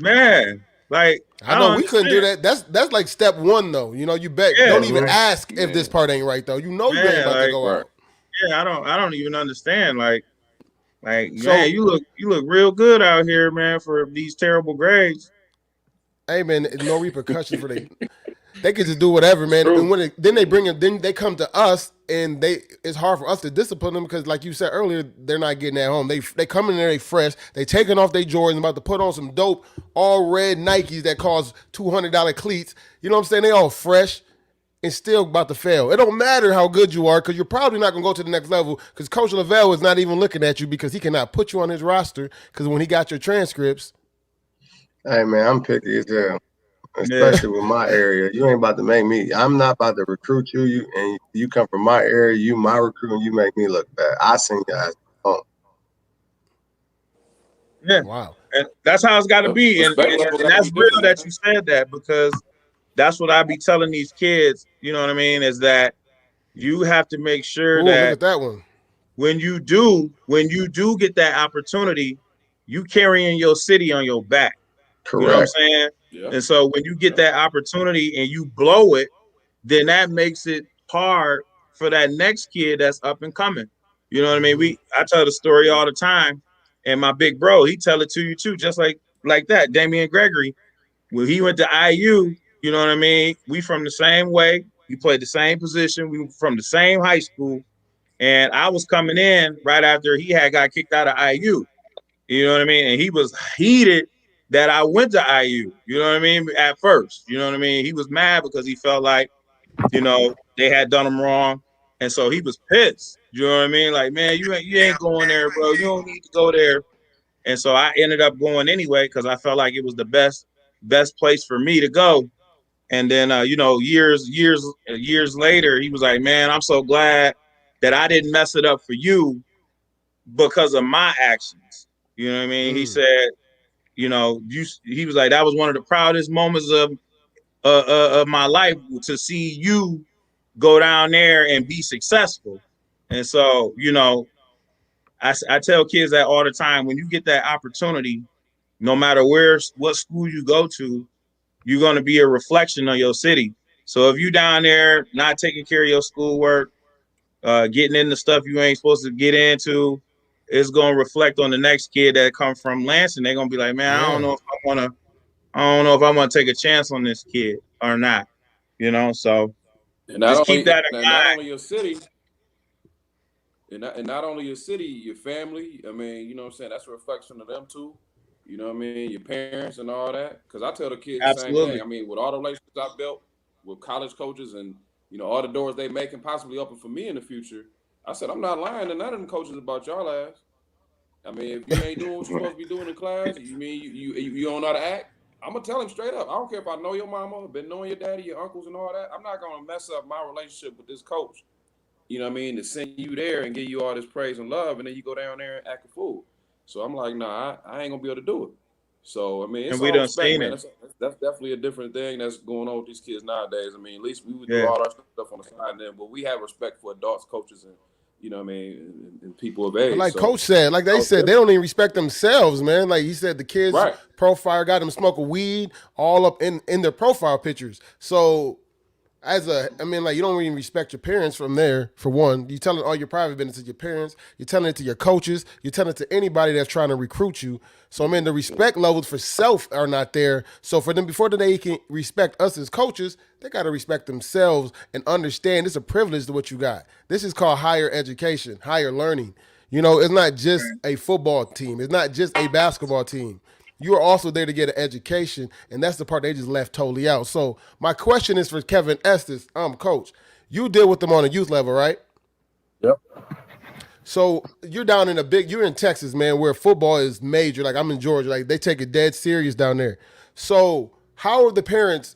Man, like, I I know don't we couldn't do understand. that. That's like step one though. You know, you bet. Yeah, Don't even like, ask if this part ain't right though. You know you ain't man, about to like, go Right. out. yeah, I don't even understand. Like, man, So, you look real good out here, man, for these terrible grades. hey man, no repercussions for they could just do whatever, man. And True. when then they bring it, then they come to us, and it's hard for us to discipline them because, like you said earlier, they're not getting at home. They come in there, they fresh, they taking off their Jordans, about to put on some dope all red Nikes that cost $200 cleats. You know what I'm saying? They all fresh and still about to fail. It don't matter how good you are because you're probably not gonna go to the next level because Coach Lavelle is not even looking at you because he cannot put you on his roster because when he got your transcripts. Hey man, I'm picky as hell. Yeah. Especially with my area. You ain't about to make me. I'm not about to recruit you. And you come from my area. You my recruit, and you make me look bad. I seen you guys home. Yeah. Wow. And that's how it's got to be. And, Respect and, level and got to be that's real different, that man. you said that because that's what I be telling these kids, you know what I mean, is that you have to make sure Ooh, look that at that one. when you do get that opportunity, you carrying your city on your back. You know what I'm Correct. saying? Yeah. And so when you get that opportunity and you blow it, then that makes it hard for that next kid that's up and coming. You know what I mean? I tell the story all the time, and my big bro, he tell it to you too, just like that. Damian Gregory, when he went to IU, you know what I mean? We from the same way. We played the same position. We were from the same high school. And I was coming in right after he had got kicked out of IU. You know what I mean? And he was heated that I went to IU. You know what I mean? At first, you know what I mean? He was mad because he felt like, they had done him wrong. And so he was pissed. You know what I mean? Like, man, you ain't going there, bro. You don't need to go there. And so I ended up going anyway because I felt like it was the best place for me to go. And then years later, he was like, man, I'm so glad that I didn't mess it up for you because of my actions. You know what I mean? He said, he was like, that was one of the proudest moments of my life to see you go down there and be successful. And so, I tell kids that all the time. When you get that opportunity, no matter what school you go to, you're going to be a reflection of your city. So if you down there not taking care of your schoolwork, getting into stuff you ain't supposed to get into, it's going to reflect on the next kid that come from Lansing. They're going to be like, man, Yeah. I don't know if I'm going to take a chance on this kid or not. So And just keep that in not mind. only your city, and not only your city, your family. I mean, you know what I'm saying? That's a reflection of them too. You know what I mean? Your parents and all that. Because I tell the kids the same thing. Absolutely. I mean, with all the relationships I built with college coaches and, all the doors they make and possibly open for me in the future, I said, I'm not lying to none of them coaches about y'all ass. I mean, if you ain't doing what you're supposed to be doing in class, you mean you don't know how to act? I'm gonna tell him straight up. I don't care if I know your mama, been knowing your daddy, your uncles, and all that. I'm not gonna mess up my relationship with this coach. You know what I mean? To send you there and give you all this praise and love, and then you go down there and act a fool. So I'm like, nah, I ain't gonna be able to do it. So I mean, it's And we all done respect, seen man. it. That's definitely a different thing that's going on with these kids nowadays. I mean, at least we would do Yeah. all our stuff on the side then, but we have respect for adults, coaches, and you know what I mean, and people of age. Like So Coach said, like they said, they don't even respect themselves, man. Like he said, the kids' right. profile got them smoking weed all up in their profile pictures. So like you don't even respect your parents from there. For one, you telling all your private business to your parents. You're telling it to your coaches. You're telling it to anybody that's trying to recruit you. So the respect levels for self are not there. So for them, before they can respect us as coaches, they got to respect themselves and understand it's a privilege to what you got. This is called higher education, higher learning. It's not just a football team. It's not just a basketball team. You are also there to get an education, and that's the part they just left totally out. So my question is for Kevin Estes, coach. You deal with them on a youth level, right? Yep. So you're in Texas, man, where football is major. Like I'm in Georgia, like they take it dead serious down there. So how are the parents,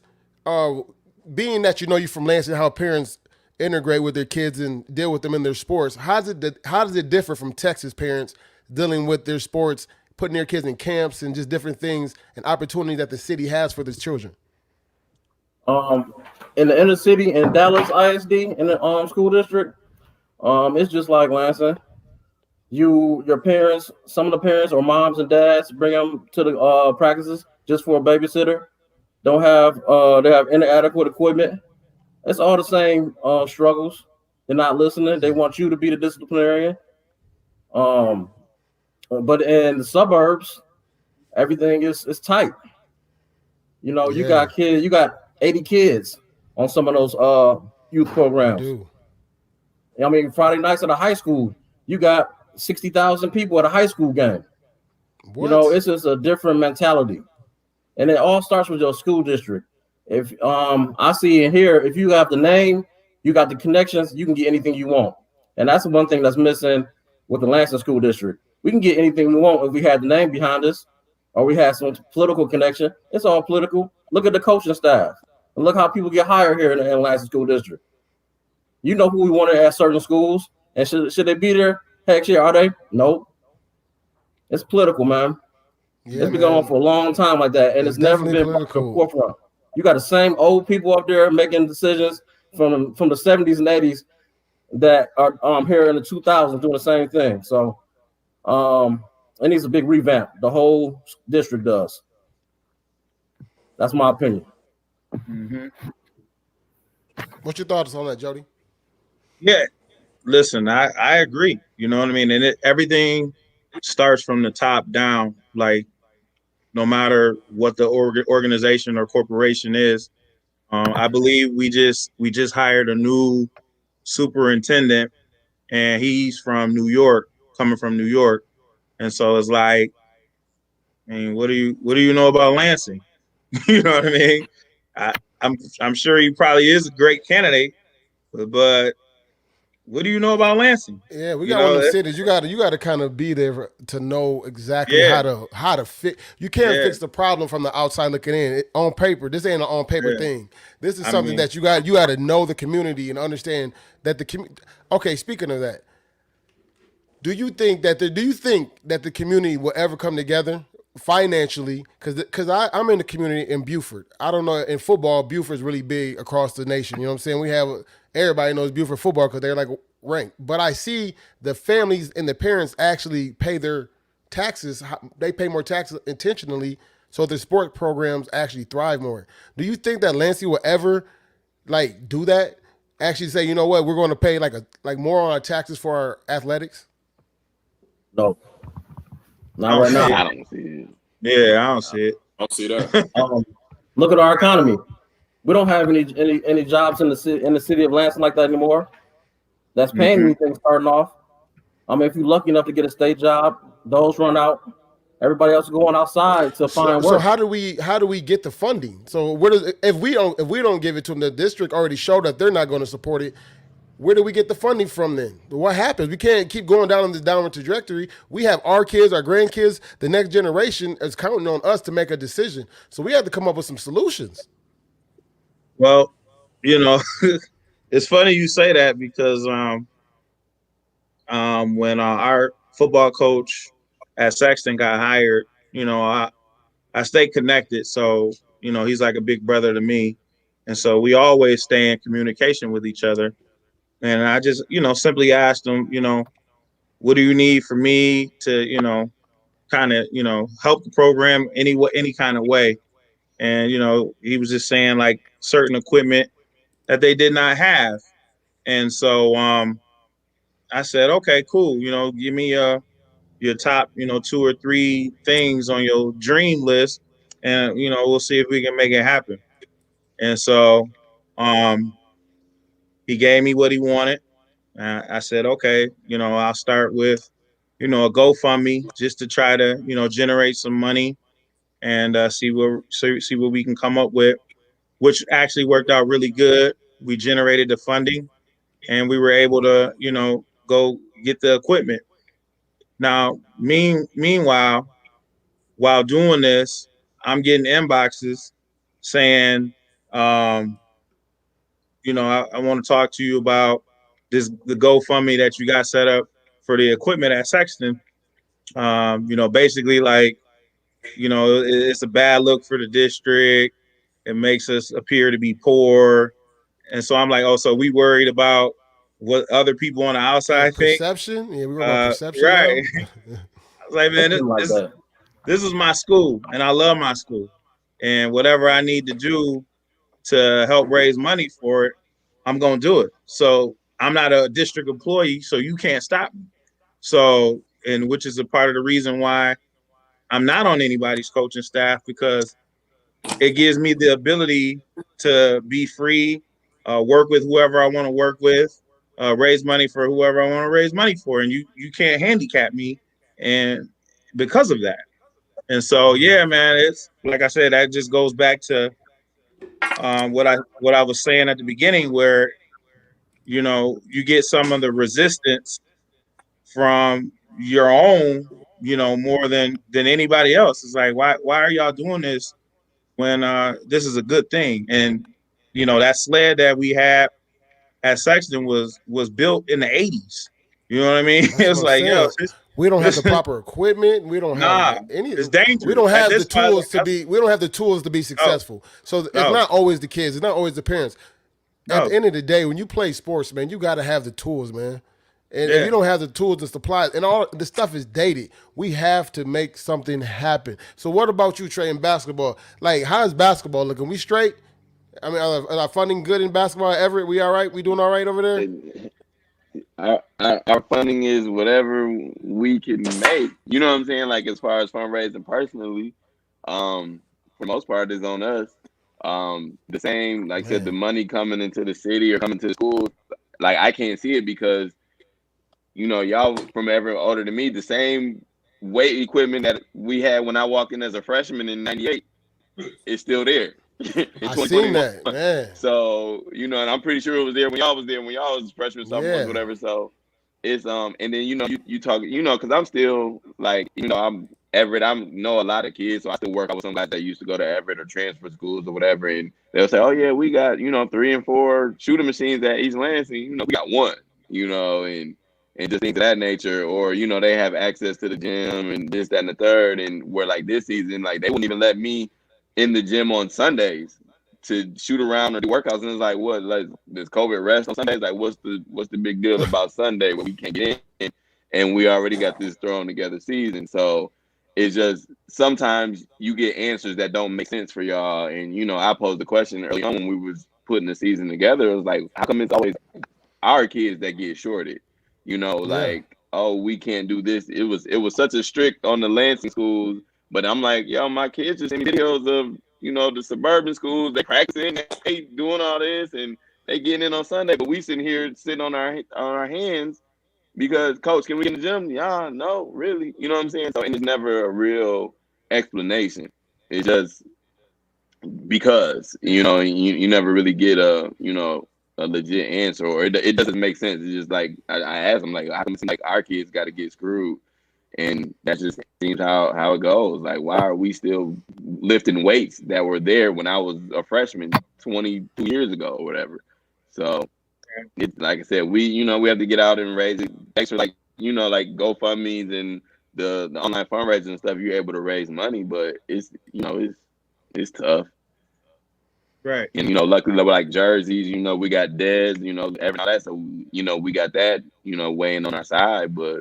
being that you're from Lansing, how parents integrate with their kids and deal with them in their sports? How does it differ from Texas parents dealing with their sports, putting their kids in camps and just different things and opportunities that the city has for their children? Um, in the inner city in Dallas ISD in the school district, it's just like Lansing. Your parents, some of the parents or moms and dads bring them to the practices just for a babysitter. Don't have they have inadequate equipment. It's all the same struggles. They're not listening. They want you to be the disciplinarian. Um, but in the suburbs, everything is tight. You know, you Yeah, got kids, you got 80 kids on some of those youth you programs. do. I mean, Friday nights at a high school, you got 60,000 people at a high school game. You know, What? it's just a different mentality. And it all starts with your school district. If I see in here, if you have the name, you got the connections, you can get anything you want. And that's the one thing that's missing with the Lansing School District. We can get anything we want if we had the name behind us or we had some political connection. It's all political. Look at the coaching staff and look how people get hired here in the Lansing School District. You know who we wanted at certain schools, and should they be there? Heck yeah, are they? Nope. It's political, man. Yeah, It's been going on man. for a long time like that, and It's it's never definitely been brought to the political. forefront. You got the same old people up there making decisions from the 70s and 80s that are here in the 2000s doing the same thing. So it needs a big revamp. The whole district does. That's my opinion. Mm-hmm. What's your thoughts on that, Jody? Yeah, listen, I agree. You know what I mean? And everything starts from the top down. Like, no matter what the organization or corporation is, I believe we just hired a new superintendent, and he's from New York, coming from New York, and so it's like, I mean, what do you know about Lansing? You know what I mean? I, I'm sure he probably is a great candidate, but what do you know about Lansing? Yeah, we You got one of know, them cities. You got to kind of be there to know exactly yeah, how to fit. You can't yeah, fix the problem from the outside looking in. On paper, this ain't an on paper yeah. thing. This is I something mean, that you got to know the community and understand that the community. Okay, speaking of that, do you think that the community will ever come together financially? Because I'm in the community in Buford. I don't know, in football, Buford's really big across the nation. You know what I'm saying? We have everybody knows Buford football because they're like ranked. But I see the families and the parents actually pay their taxes. They pay more taxes intentionally, so the sport programs actually thrive more. Do you think that Lansing will ever like do that? Actually say, you know what, we're going to pay like more on our taxes for our athletics? No, I not don't right see now. I it. don't see it. Yeah, I don't see it. I don't see that. Um, look at our economy. We don't have any jobs in the city of Lansing like that anymore. That's paying Hmm. anything starting off. I mean, if you're lucky enough to get a state job, those run out. Everybody else is going outside to So, find so work. how do we get the funding? So where does if we don't give it to them, the district already showed that they're not going to support it. Where do we get the funding from then? What happens? We can't keep going down on this downward trajectory. We have our kids, our grandkids, the next generation is counting on us to make a decision. So we have to come up with some solutions. Well, you know, it's funny you say that because when our football coach at Sexton got hired, I stay connected. So, he's like a big brother to me. And so we always stay in communication with each other. And I just, simply asked him, what do you need for me to, kind of, help the program any kind of way. And, he was just saying like certain equipment that they did not have. And so I said, okay, cool. Give me your top, 2 or 3 things on your dream list, and we'll see if we can make it happen. And so he gave me what he wanted. I said, okay, I'll start with, a GoFundMe just to try to, generate some money and see what we can come up with, which actually worked out really good. We generated the funding and we were able to, go get the equipment. Now, meanwhile, while doing this, I'm getting inboxes saying, um, I want to talk to you about the GoFundMe that you got set up for the equipment at Sexton. Basically like, it's a bad look for the district. It makes us appear to be poor. And so I'm like, oh, so we worried about what other people on the outside think. Perception? Yeah, we worry about perception now. Right. I was like, man, this is my school, and I love my school. And whatever I need to do to help raise money for it, I'm going to do it. So I'm not a district employee, so you can't stop me. So, and which is a part of the reason why I'm not on anybody's coaching staff, because it gives me the ability to be free, work with whoever I want to work with, raise money for whoever I want to raise money for. And you can't handicap me, and because of that. And so, yeah, man, it's like I said, that just goes back to what I was saying at the beginning, where you get some of the resistance from your own, more than anybody else. It's like, why are y'all doing this when this is a good thing? And that sled that we had at Sexton was built in the 80s. You know what I mean? It's like, yo, we don't have the proper equipment. We don't have any. It's dangerous. We don't have the tools to be. We don't have the tools to be successful. So it's not always the kids. It's not always the parents. At the end of the day, when you play sports, man, you got to have the tools, man. And if you don't have the tools and supplies, and all the stuff is dated, we have to make something happen. So what about you, Trey, in basketball? Like, how's basketball looking? We straight? I mean, are our funding good in basketball? Everett, we all right? We doing all right over there? Our funding is whatever we can make. You know what I'm saying? Like, as far as fundraising personally, for the most part, is on us. The same, like I said, the money coming into the city or coming to the school, like, I can't see it because, y'all from Everett older than me, the same weight equipment that we had when I walked in as a freshman in '98 is still there. I seen that, man. So, and I'm pretty sure it was there when y'all was freshmen, sophomores, whatever. So it's and then you talk, because I'm still like, I'm Everett. I know a lot of kids, so I still work out with some guys that used to go to Everett or transfer schools or whatever, and they'll say, oh yeah, we got 3 and 4 shooting machines at East Lansing. We got one, and just things of that nature, or they have access to the gym and this, that, and the third, and where like this season, like they wouldn't even let me in the gym on Sundays to shoot around or do workouts, and it's like, what, like, does COVID rest on Sundays? Like, what's the big deal about Sunday when we can't get in and we already got this thrown together season? So it's just sometimes you get answers that don't make sense for y'all. And I posed the question early on when we was putting the season together. It was like, how come it's always our kids that get shorted? Like, oh, we can't do this. It was such a strict on the Lansing schools. But I'm like, yo, my kids just send me videos of, the suburban schools. They practicing, they doing all this, and they getting in on Sunday. But we sitting on our hands because, coach, can we get in the gym? Yeah, no, really. You know what I'm saying? So, and it's never a real explanation. It's just because, you never really get a legit answer, or it doesn't make sense. It's just like, I asked them, like, how come it seems like our kids got to get screwed? And that just seems how it goes. Like, why are we still lifting weights that were there when I was a freshman 22 years ago or whatever? So, it's like I said, we have to get out and raise it. Thanks for like GoFundMe's and the online fundraising and stuff. You're able to raise money, but it's tough. Right. And luckily, like jerseys, we got Dez, every that, so we got that, weighing on our side, but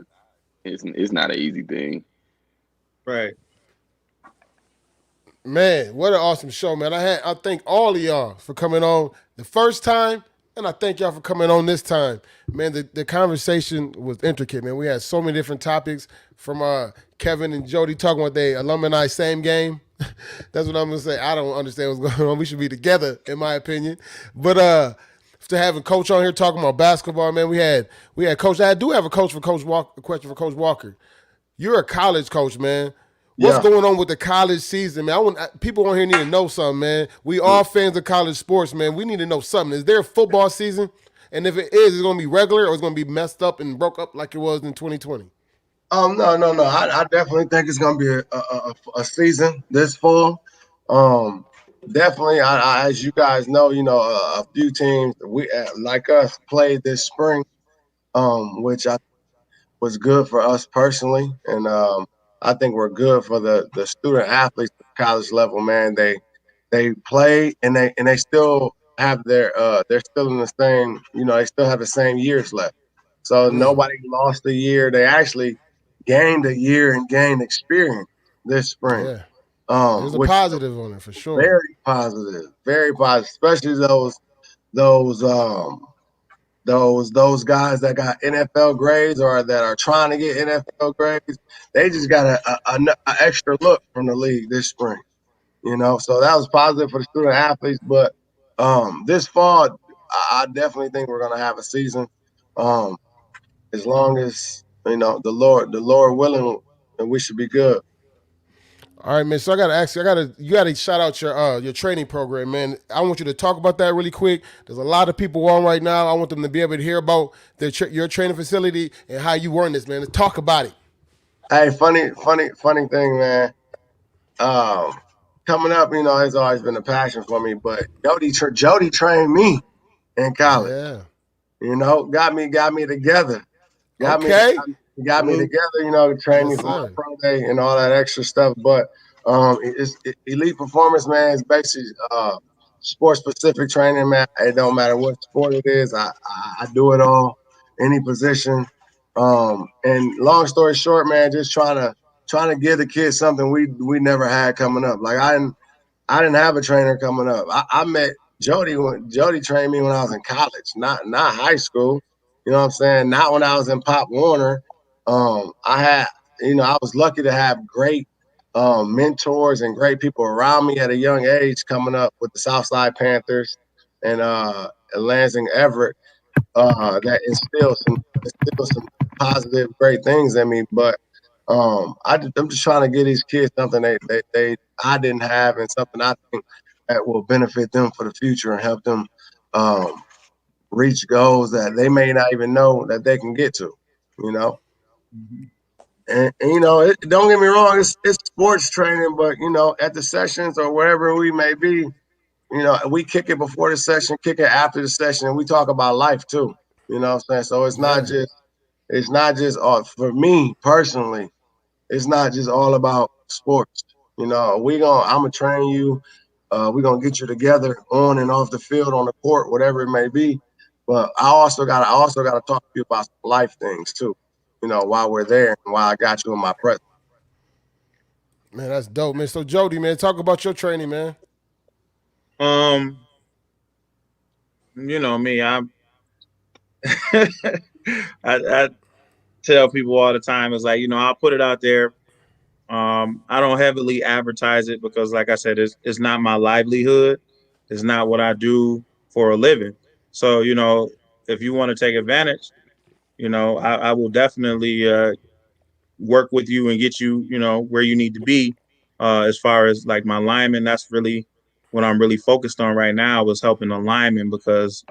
it's not an easy thing. Right. Man, what an awesome show, man. I thank all of y'all for coming on the first time, and I thank y'all for coming on this time. Man, the conversation was intricate, man. We had so many different topics from Kevin and Jodie talking about their alumni same game. That's what I'm going to say. I don't understand what's going on. We should be together, in my opinion. But to having Coach on here talking about basketball, man, we had Coach. I do have a question for Coach Walker. You're a college coach, man. What's going on with the college season, man? People on here need to know something, man. We all fans of college sports, man. We need to know something. Is there a football season? And if it is it going to be regular or is it going to be messed up and broke up like it was in 2020? No. I definitely think it's going to be a season this fall. Definitely, as you guys know, a few teams we like us played this spring, which I was good for us personally, and I think we're good for the student athletes at college level. Man, they they play and they still have their they're still in the same, they still have the same years left. So nobody lost a year. They actually gained a year and gained experience this spring. Yeah. There's a Which positive on it for sure. very positive, especially those those guys that got NFL grades or that are trying to get NFL grades. They just got a extra look from the league this spring. So that was positive for the student athletes. But this fall, I definitely think we're gonna have a season. As long as the Lord willing, and we should be good. All right, man. So I gotta ask you. You gotta shout out your training program, man. I want you to talk about that really quick. There's a lot of people on right now. I want them to be able to hear about your training facility and how you run this, man. Let's talk about it. Hey, funny thing, man. Coming up, it's always been a passion for me. But Jodie trained me in college. Yeah. Got me together. Got me Okay. got me together, train me Yes, for my sir. pro day and all that extra stuff. But elite performance, man, is basically sport specific training, man. It don't matter what sport it is. I do it all, any position. And long story short, man, just trying to give the kids something we never had coming up. Like I didn't have a trainer coming up. I met Jodie when Jodie trained me when I was in college, not high school. You know what I'm saying? Not when I was in Pop Warner. I had, I was lucky to have great mentors and great people around me at a young age coming up with the Southside Panthers and Lansing Everett that instill some positive, great things in me. But I'm just trying to give these kids something they I didn't have and something I think that will benefit them for the future and help them reach goals that they may not even know that they can get to. You know, don't get me wrong, it's sports training, but at the sessions or wherever we may be, we kick it before the session, kick it after the session, and we talk about life too. You know what I'm saying? So Yeah. it's not just for me personally, it's not just all about sports. I'm gonna train you. We're gonna get you together on and off the field, on the court, whatever it may be. But I also gotta talk to you about some life things too. While we're there and while I got you in my presence. Man, that's dope, man. So Jodie, man, talk about your training, man. Um, me, I tell people all the time, it's like, I'll put it out there. I don't heavily advertise it because, like I said, it's not my livelihood. It's not what I do for a living. So, if you want to take advantage, I will definitely work with you and get you, where you need to be. As far as like my lineman, that's really what I'm really focused on right now is helping the lineman because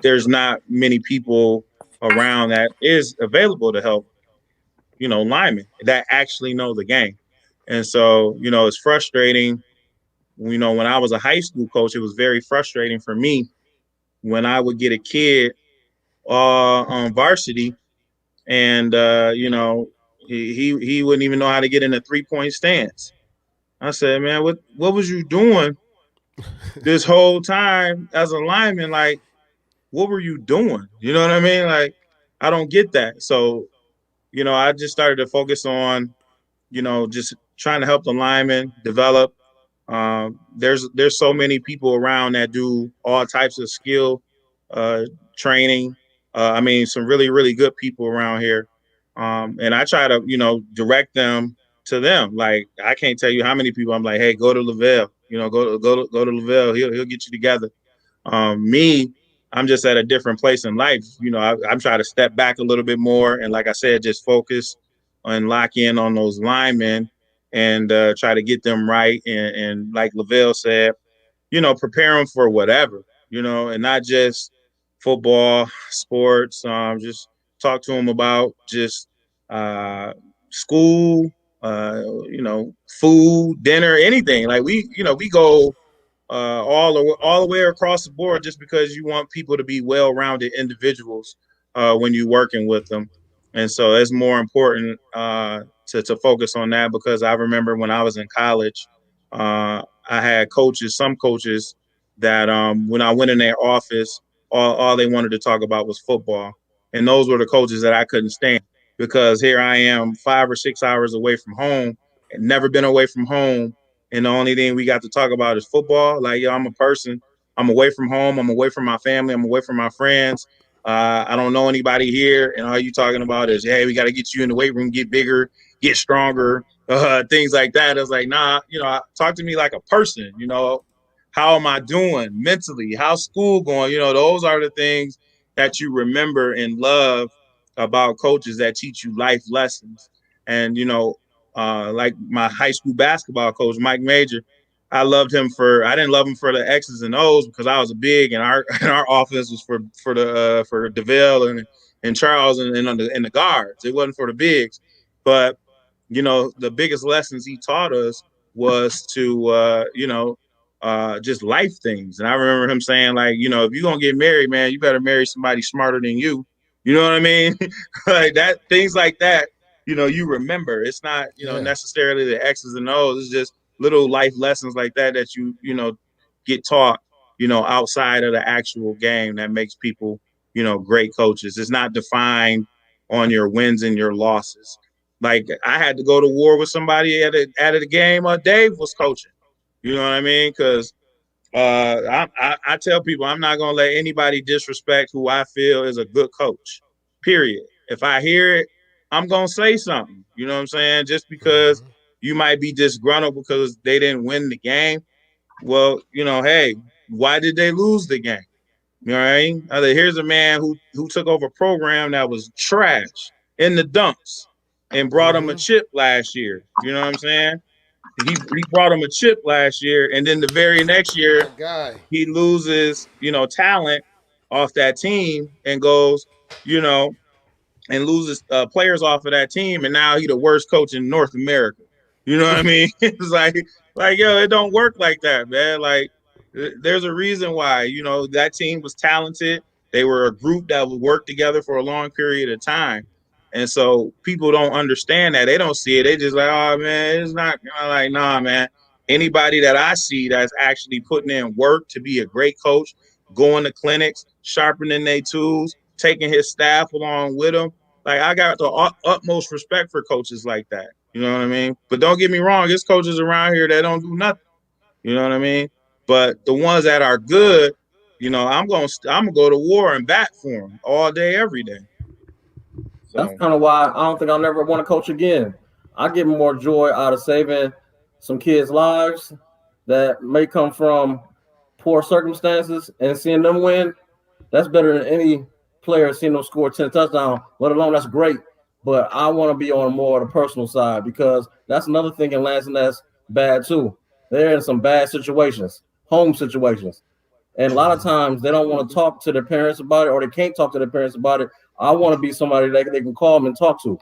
there's not many people around that is available to help, linemen that actually know the game. And so, it's frustrating. When I was a high school coach, it was very frustrating for me when I would get a kid on varsity and, he wouldn't even know how to get in a 3-point stance. I said, man, what was you doing this whole time as a lineman? Like, what were you doing? You know what I mean? Like, I don't get that. So, I just started to focus on, just trying to help the linemen develop. There's so many people around that do all types of skill uh, training. I mean, some really, really good people around here. And I try to, direct them to them. Like, I can't tell you how many people I'm like, hey, go to Lavelle, go to Lavelle. He'll get you together. Me, I'm just at a different place in life. I'm trying to step back a little bit more. And like I said, just focus and lock in on those linemen and try to get them right. And like Lavelle said, prepare them for whatever, and not just football, sports. Just talk to them about just school, food, dinner, anything. Like we go all the way across the board just because you want people to be well-rounded individuals when you're working with them. And so it's more important to focus on that because I remember when I was in college, I had some coaches that when I went in their office, all they wanted to talk about was football. And those were the coaches that I couldn't stand, because here I am 5 or 6 hours away from home and never been away from home. And the only thing we got to talk about is football. Like, yo, I'm a person. I'm away from home. I'm away from my family. I'm away from my friends. I don't know anybody here. And all you talking about is, hey, we got to get you in the weight room, get bigger, get stronger, things like that. It's like, nah, talk to me like a person, how am I doing mentally? How's school going? Those are the things that you remember and love about coaches that teach you life lessons. And, like my high school basketball coach, Mike Major, I didn't love him for the X's and O's, because I was a big, and our offense was for Lavelle and Charles and the guards. It wasn't for the bigs. But the biggest lessons he taught us was to just life things. And I remember him saying, like, if you're gonna get married, man, you better marry somebody smarter than you. You know what I mean? Like that, things like that, you remember. It's not, necessarily the X's and O's. It's just little life lessons like that you get taught, outside of the actual game, that makes people, great coaches. It's not defined on your wins and your losses. Like, I had to go to war with somebody at a game Dave was coaching. You know what I mean? Because I tell people, I'm not going to let anybody disrespect who I feel is a good coach, period. If I hear it, I'm going to say something. You know what I'm saying? Just because you might be disgruntled because they didn't win the game. Well, hey, why did they lose the game? You know what I mean? Here's a man who took over a program that was trash in the dumps and brought him a chip last year. You know what I'm saying? He brought him a chip last year, and then the very next year he loses, talent off that team and goes, and loses players off of that team, and now he's the worst coach in North America. You know what I mean? It's like, yo, it don't work like that, man. Like, there's a reason why, that team was talented. They were a group that would work together for a long period of time. And so people don't understand that. They don't see it. They just like, oh, man, it's not like, nah, man. Anybody that I see that's actually putting in work to be a great coach, going to clinics, sharpening their tools, taking his staff along with them. Like, I got the utmost respect for coaches like that. You know what I mean? But don't get me wrong. There's coaches around here that don't do nothing. You know what I mean? But the ones that are good, I'm gonna go to war and bat for them all day, every day. So that's kind of why I don't think I'll never want to coach again. I get more joy out of saving some kids' lives that may come from poor circumstances and seeing them win. That's better than any player seeing them score 10 touchdowns, let alone that's great. But I want to be on more of the personal side, because that's another thing in Lansing that's bad too. They're in some bad situations, home situations. And a lot of times they don't want to talk to their parents about it, or they can't talk to their parents about it. I want to be somebody that they can call them and talk to.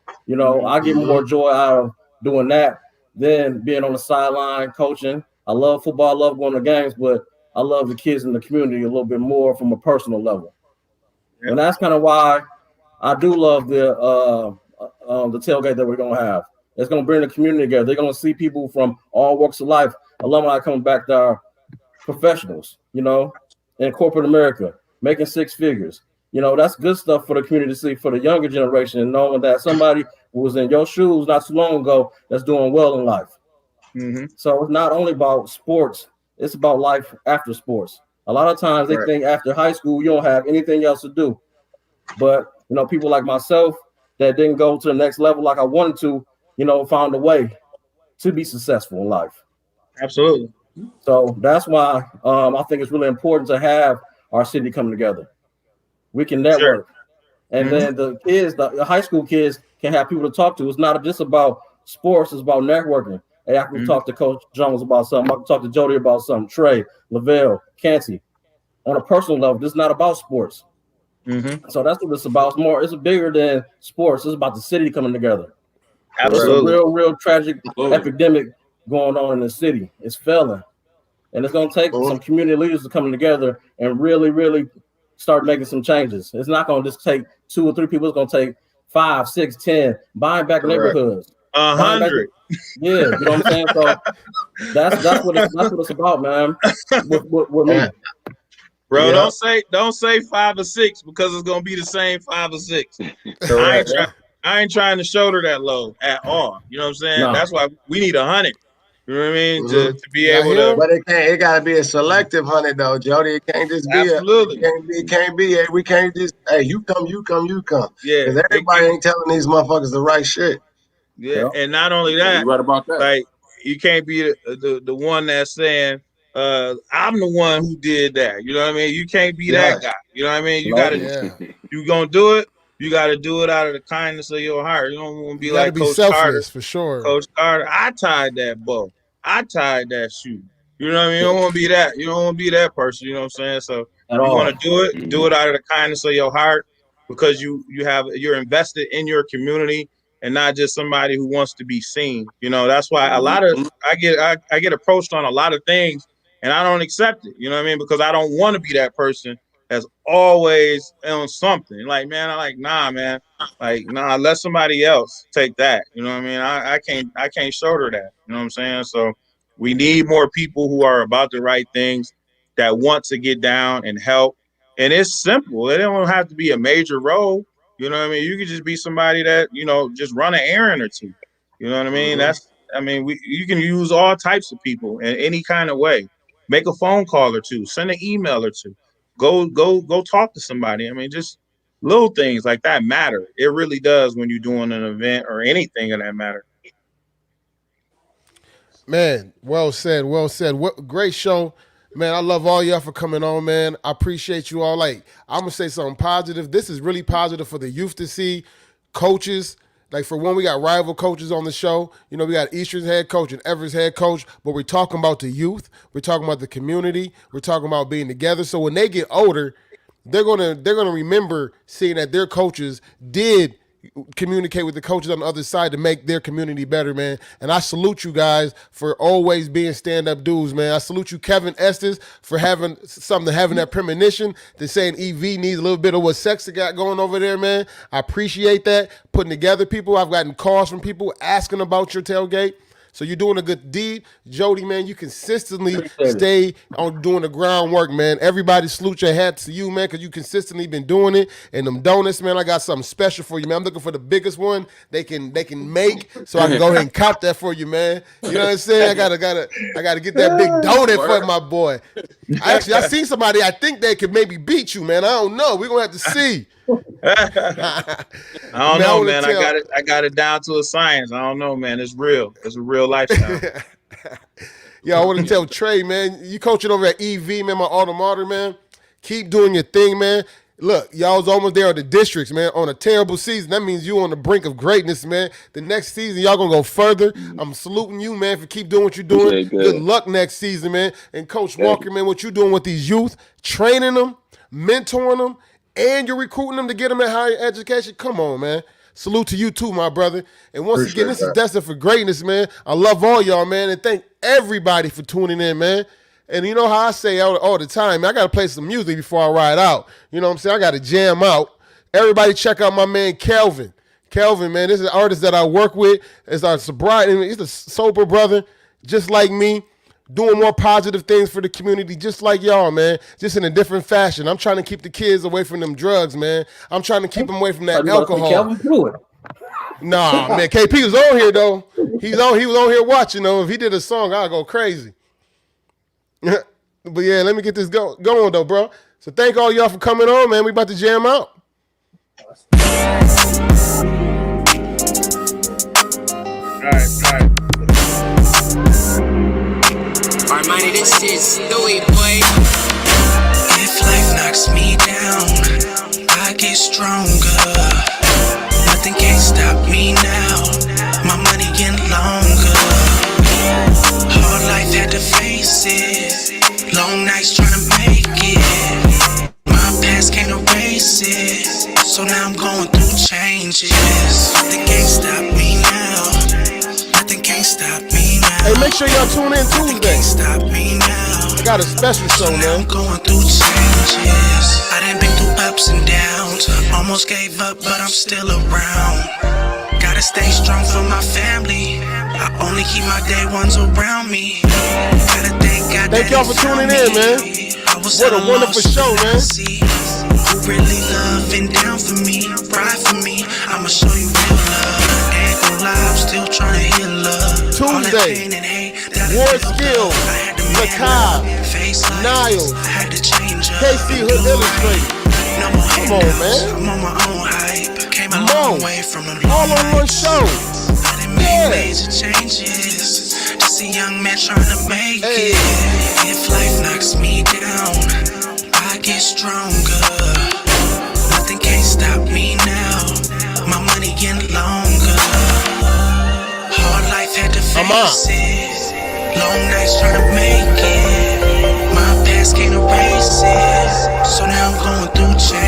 I get more joy out of doing that than being on the sideline coaching. I love football. I love going to games, but I love the kids in the community a little bit more from a personal level. Yeah. And that's kind of why I do love the tailgate that we're going to have. It's going to bring the community together. They're going to see people from all walks of life, alumni coming back to our professionals, in corporate America, making six figures. That's good stuff for the community to see, for the younger generation, and knowing that somebody who was in your shoes not too long ago that's doing well in life. Mm-hmm. So it's not only about sports, it's about life after sports. A lot of times they think after high school, you don't have anything else to do. But, people like myself that didn't go to the next level like I wanted to, found a way to be successful in life. Absolutely. So that's why I think it's really important to have our city come together. We can network. Sure. And then the kids, the high school kids, can have people to talk to. It's not just about sports, it's about networking. Hey, I can talk to Coach Jones about something. I can talk to Jodie about something. Trey, Lavelle, Canty. On a personal level, this is not about sports. So that's what it's about. It's bigger than sports. It's about the city coming together. Absolutely. It's a real tragic epidemic going on in the city. It's failing. And it's going to take some community leaders to come together and really, really start making some changes. It's not going to just take 2 or 3 people. It's going to take 5, 6, 10, buying back neighborhoods. 100. Yeah, you know what I'm saying? So that's what it's about, man. With me. Bro, don't say 5 or 6 because it's gonna be the same 5 or 6. I ain't trying to shoulder that load at all. You know what I'm saying? No. That's why we need 100. You know what I mean? To be able to. But it gotta be a selective 100 though, Jody. It can't just be absolutely. It can't be. We can't just you come. Yeah. Because everybody ain't telling these motherfuckers the right shit. Yeah, and not only that, right about that. Like you can't be the one that's saying, I'm the one who did that. You know what I mean? You can't be that guy. You know what I mean? You you gonna do it. You got to do it out of the kindness of your heart. You don't want to be like Coach Carter. For sure. Coach Carter, I tied that bow. I tied that shoe. You know what I mean? You don't want to be that. You don't want to be that person. You know what I'm saying? So you want to do it. Do it out of the kindness of your heart because you're invested in your community and not just somebody who wants to be seen. You know, that's why a lot of I get approached on a lot of things and I don't accept it. You know what I mean? Because I don't want to be that person that's always on something. Like, man, nah, man. Like, nah, let somebody else take that. You know what I mean? I can't shoulder that. You know what I'm saying? So we need more people who are about the right things that want to get down and help. And it's simple. It don't have to be a major role. You know what I mean? You could just be somebody that, you know, just run an errand or two. You know what I mean? You can use all types of people in any kind of way. Make a phone call or two, send an email or two. Go talk to somebody. I mean, just little things like that matter. It really does when you're doing an event or anything of that matter. Man, well said. What great show. Man, I love all y'all for coming on, man. I appreciate you all. Like, I'm going to say something positive. This is really positive for the youth to see. Coaches, like for one, we got rival coaches on the show. You know, we got Eastern's head coach and Everett's head coach, but we're talking about the youth. We're talking about the community. We're talking about being together. So when they get older, they're gonna remember seeing that their coaches did communicate with the coaches on the other side to make their community better, man. And I salute you guys for always being stand-up dudes, man. I salute you, Kevin Estes, for having that premonition to saying EV needs a little bit of what Sexton got going over there, man. I appreciate that. Putting together people. I've gotten calls from people asking about your tailgate. So you're doing a good deed. Jodie, man, you consistently stay on doing the groundwork, man. Everybody salute your hats to you, man, because you consistently been doing it. And them donuts, man, I got something special for you, man. I'm looking for the biggest one they can make so I can go ahead and cop that for you, man. You know what I'm saying? I gotta get that big donut for my boy. I seen somebody I think they could maybe beat you, man. I don't know. We're gonna have to see. I don't know, man. I got it down to a science. I don't know, man. It's real. It's a real lifestyle. Yeah, I want to tell Trey, man, you coaching over at EV, man, my alma mater, man. Keep doing your thing, man. Look, y'all was almost there at the districts, man, on a terrible season. That means you on the brink of greatness, man. The next season, y'all going to go further. I'm saluting you, man, for keep doing what you're doing. Good luck next season, man. And Coach Walker, man, what you doing with these youth, training them, mentoring them, and you're recruiting them to get them in higher education. Come on, man. Salute to you too, my brother. And once again, this is Destined for Greatness, man. I love all y'all, man, and thank everybody for tuning in, man. And you know how I say all the time, man, I got to play some music before I ride out. You know what I'm saying? I got to jam out. Everybody check out my man, Kelvin. Kelvin, man, this is an artist that I work with. It's our sobriety. He's a sober brother, just like me. Doing more positive things for the community, just like y'all, man. Just in a different fashion. I'm trying to keep the kids away from them drugs, man. I'm trying to keep them away from that alcohol. Nah, man. KP was on here though. He was on here watching though. If he did a song, I'd go crazy. But yeah, let me get this going though, bro. So thank all y'all for coming on, man. We about to jam out. All right. Armani, this shit's Louis, boy. If life knocks me down, I get stronger. Nothing can stop me now. My money getting longer. Hard life had to face it. Long nights trying to make it. My past can't erase it. So now I'm going through changes. Nothing can stop me now. Nothing can stop me now. Hey, make sure y'all tune in Tuesday. Stop me now. I got a special show, man. I'm going through changes. I done been through ups and downs. Almost gave up, but I'm still around. Got Gotta stay strong for my family. I only keep my day ones around me. Gotta thank God. Thank y'all for tuning in, man. What a wonderful show, man. Who really love and down for me, ride for me. I'ma show you real love. Ain't gon' lie, I'm still trying to heal love. Tuesday, Ward Skill, Macabre, Niles, KC Hood Illustrated. Come on, man. I'm on my own hype. Came a long way from the all on one show. I done made major changes. Just a young man trying to make it. If life knocks me down, I get stronger. Nothing can stop me now. My money getting longer. Hard life had to face it. Long nights trying to make it. My past can't erase it. So now I'm going through change.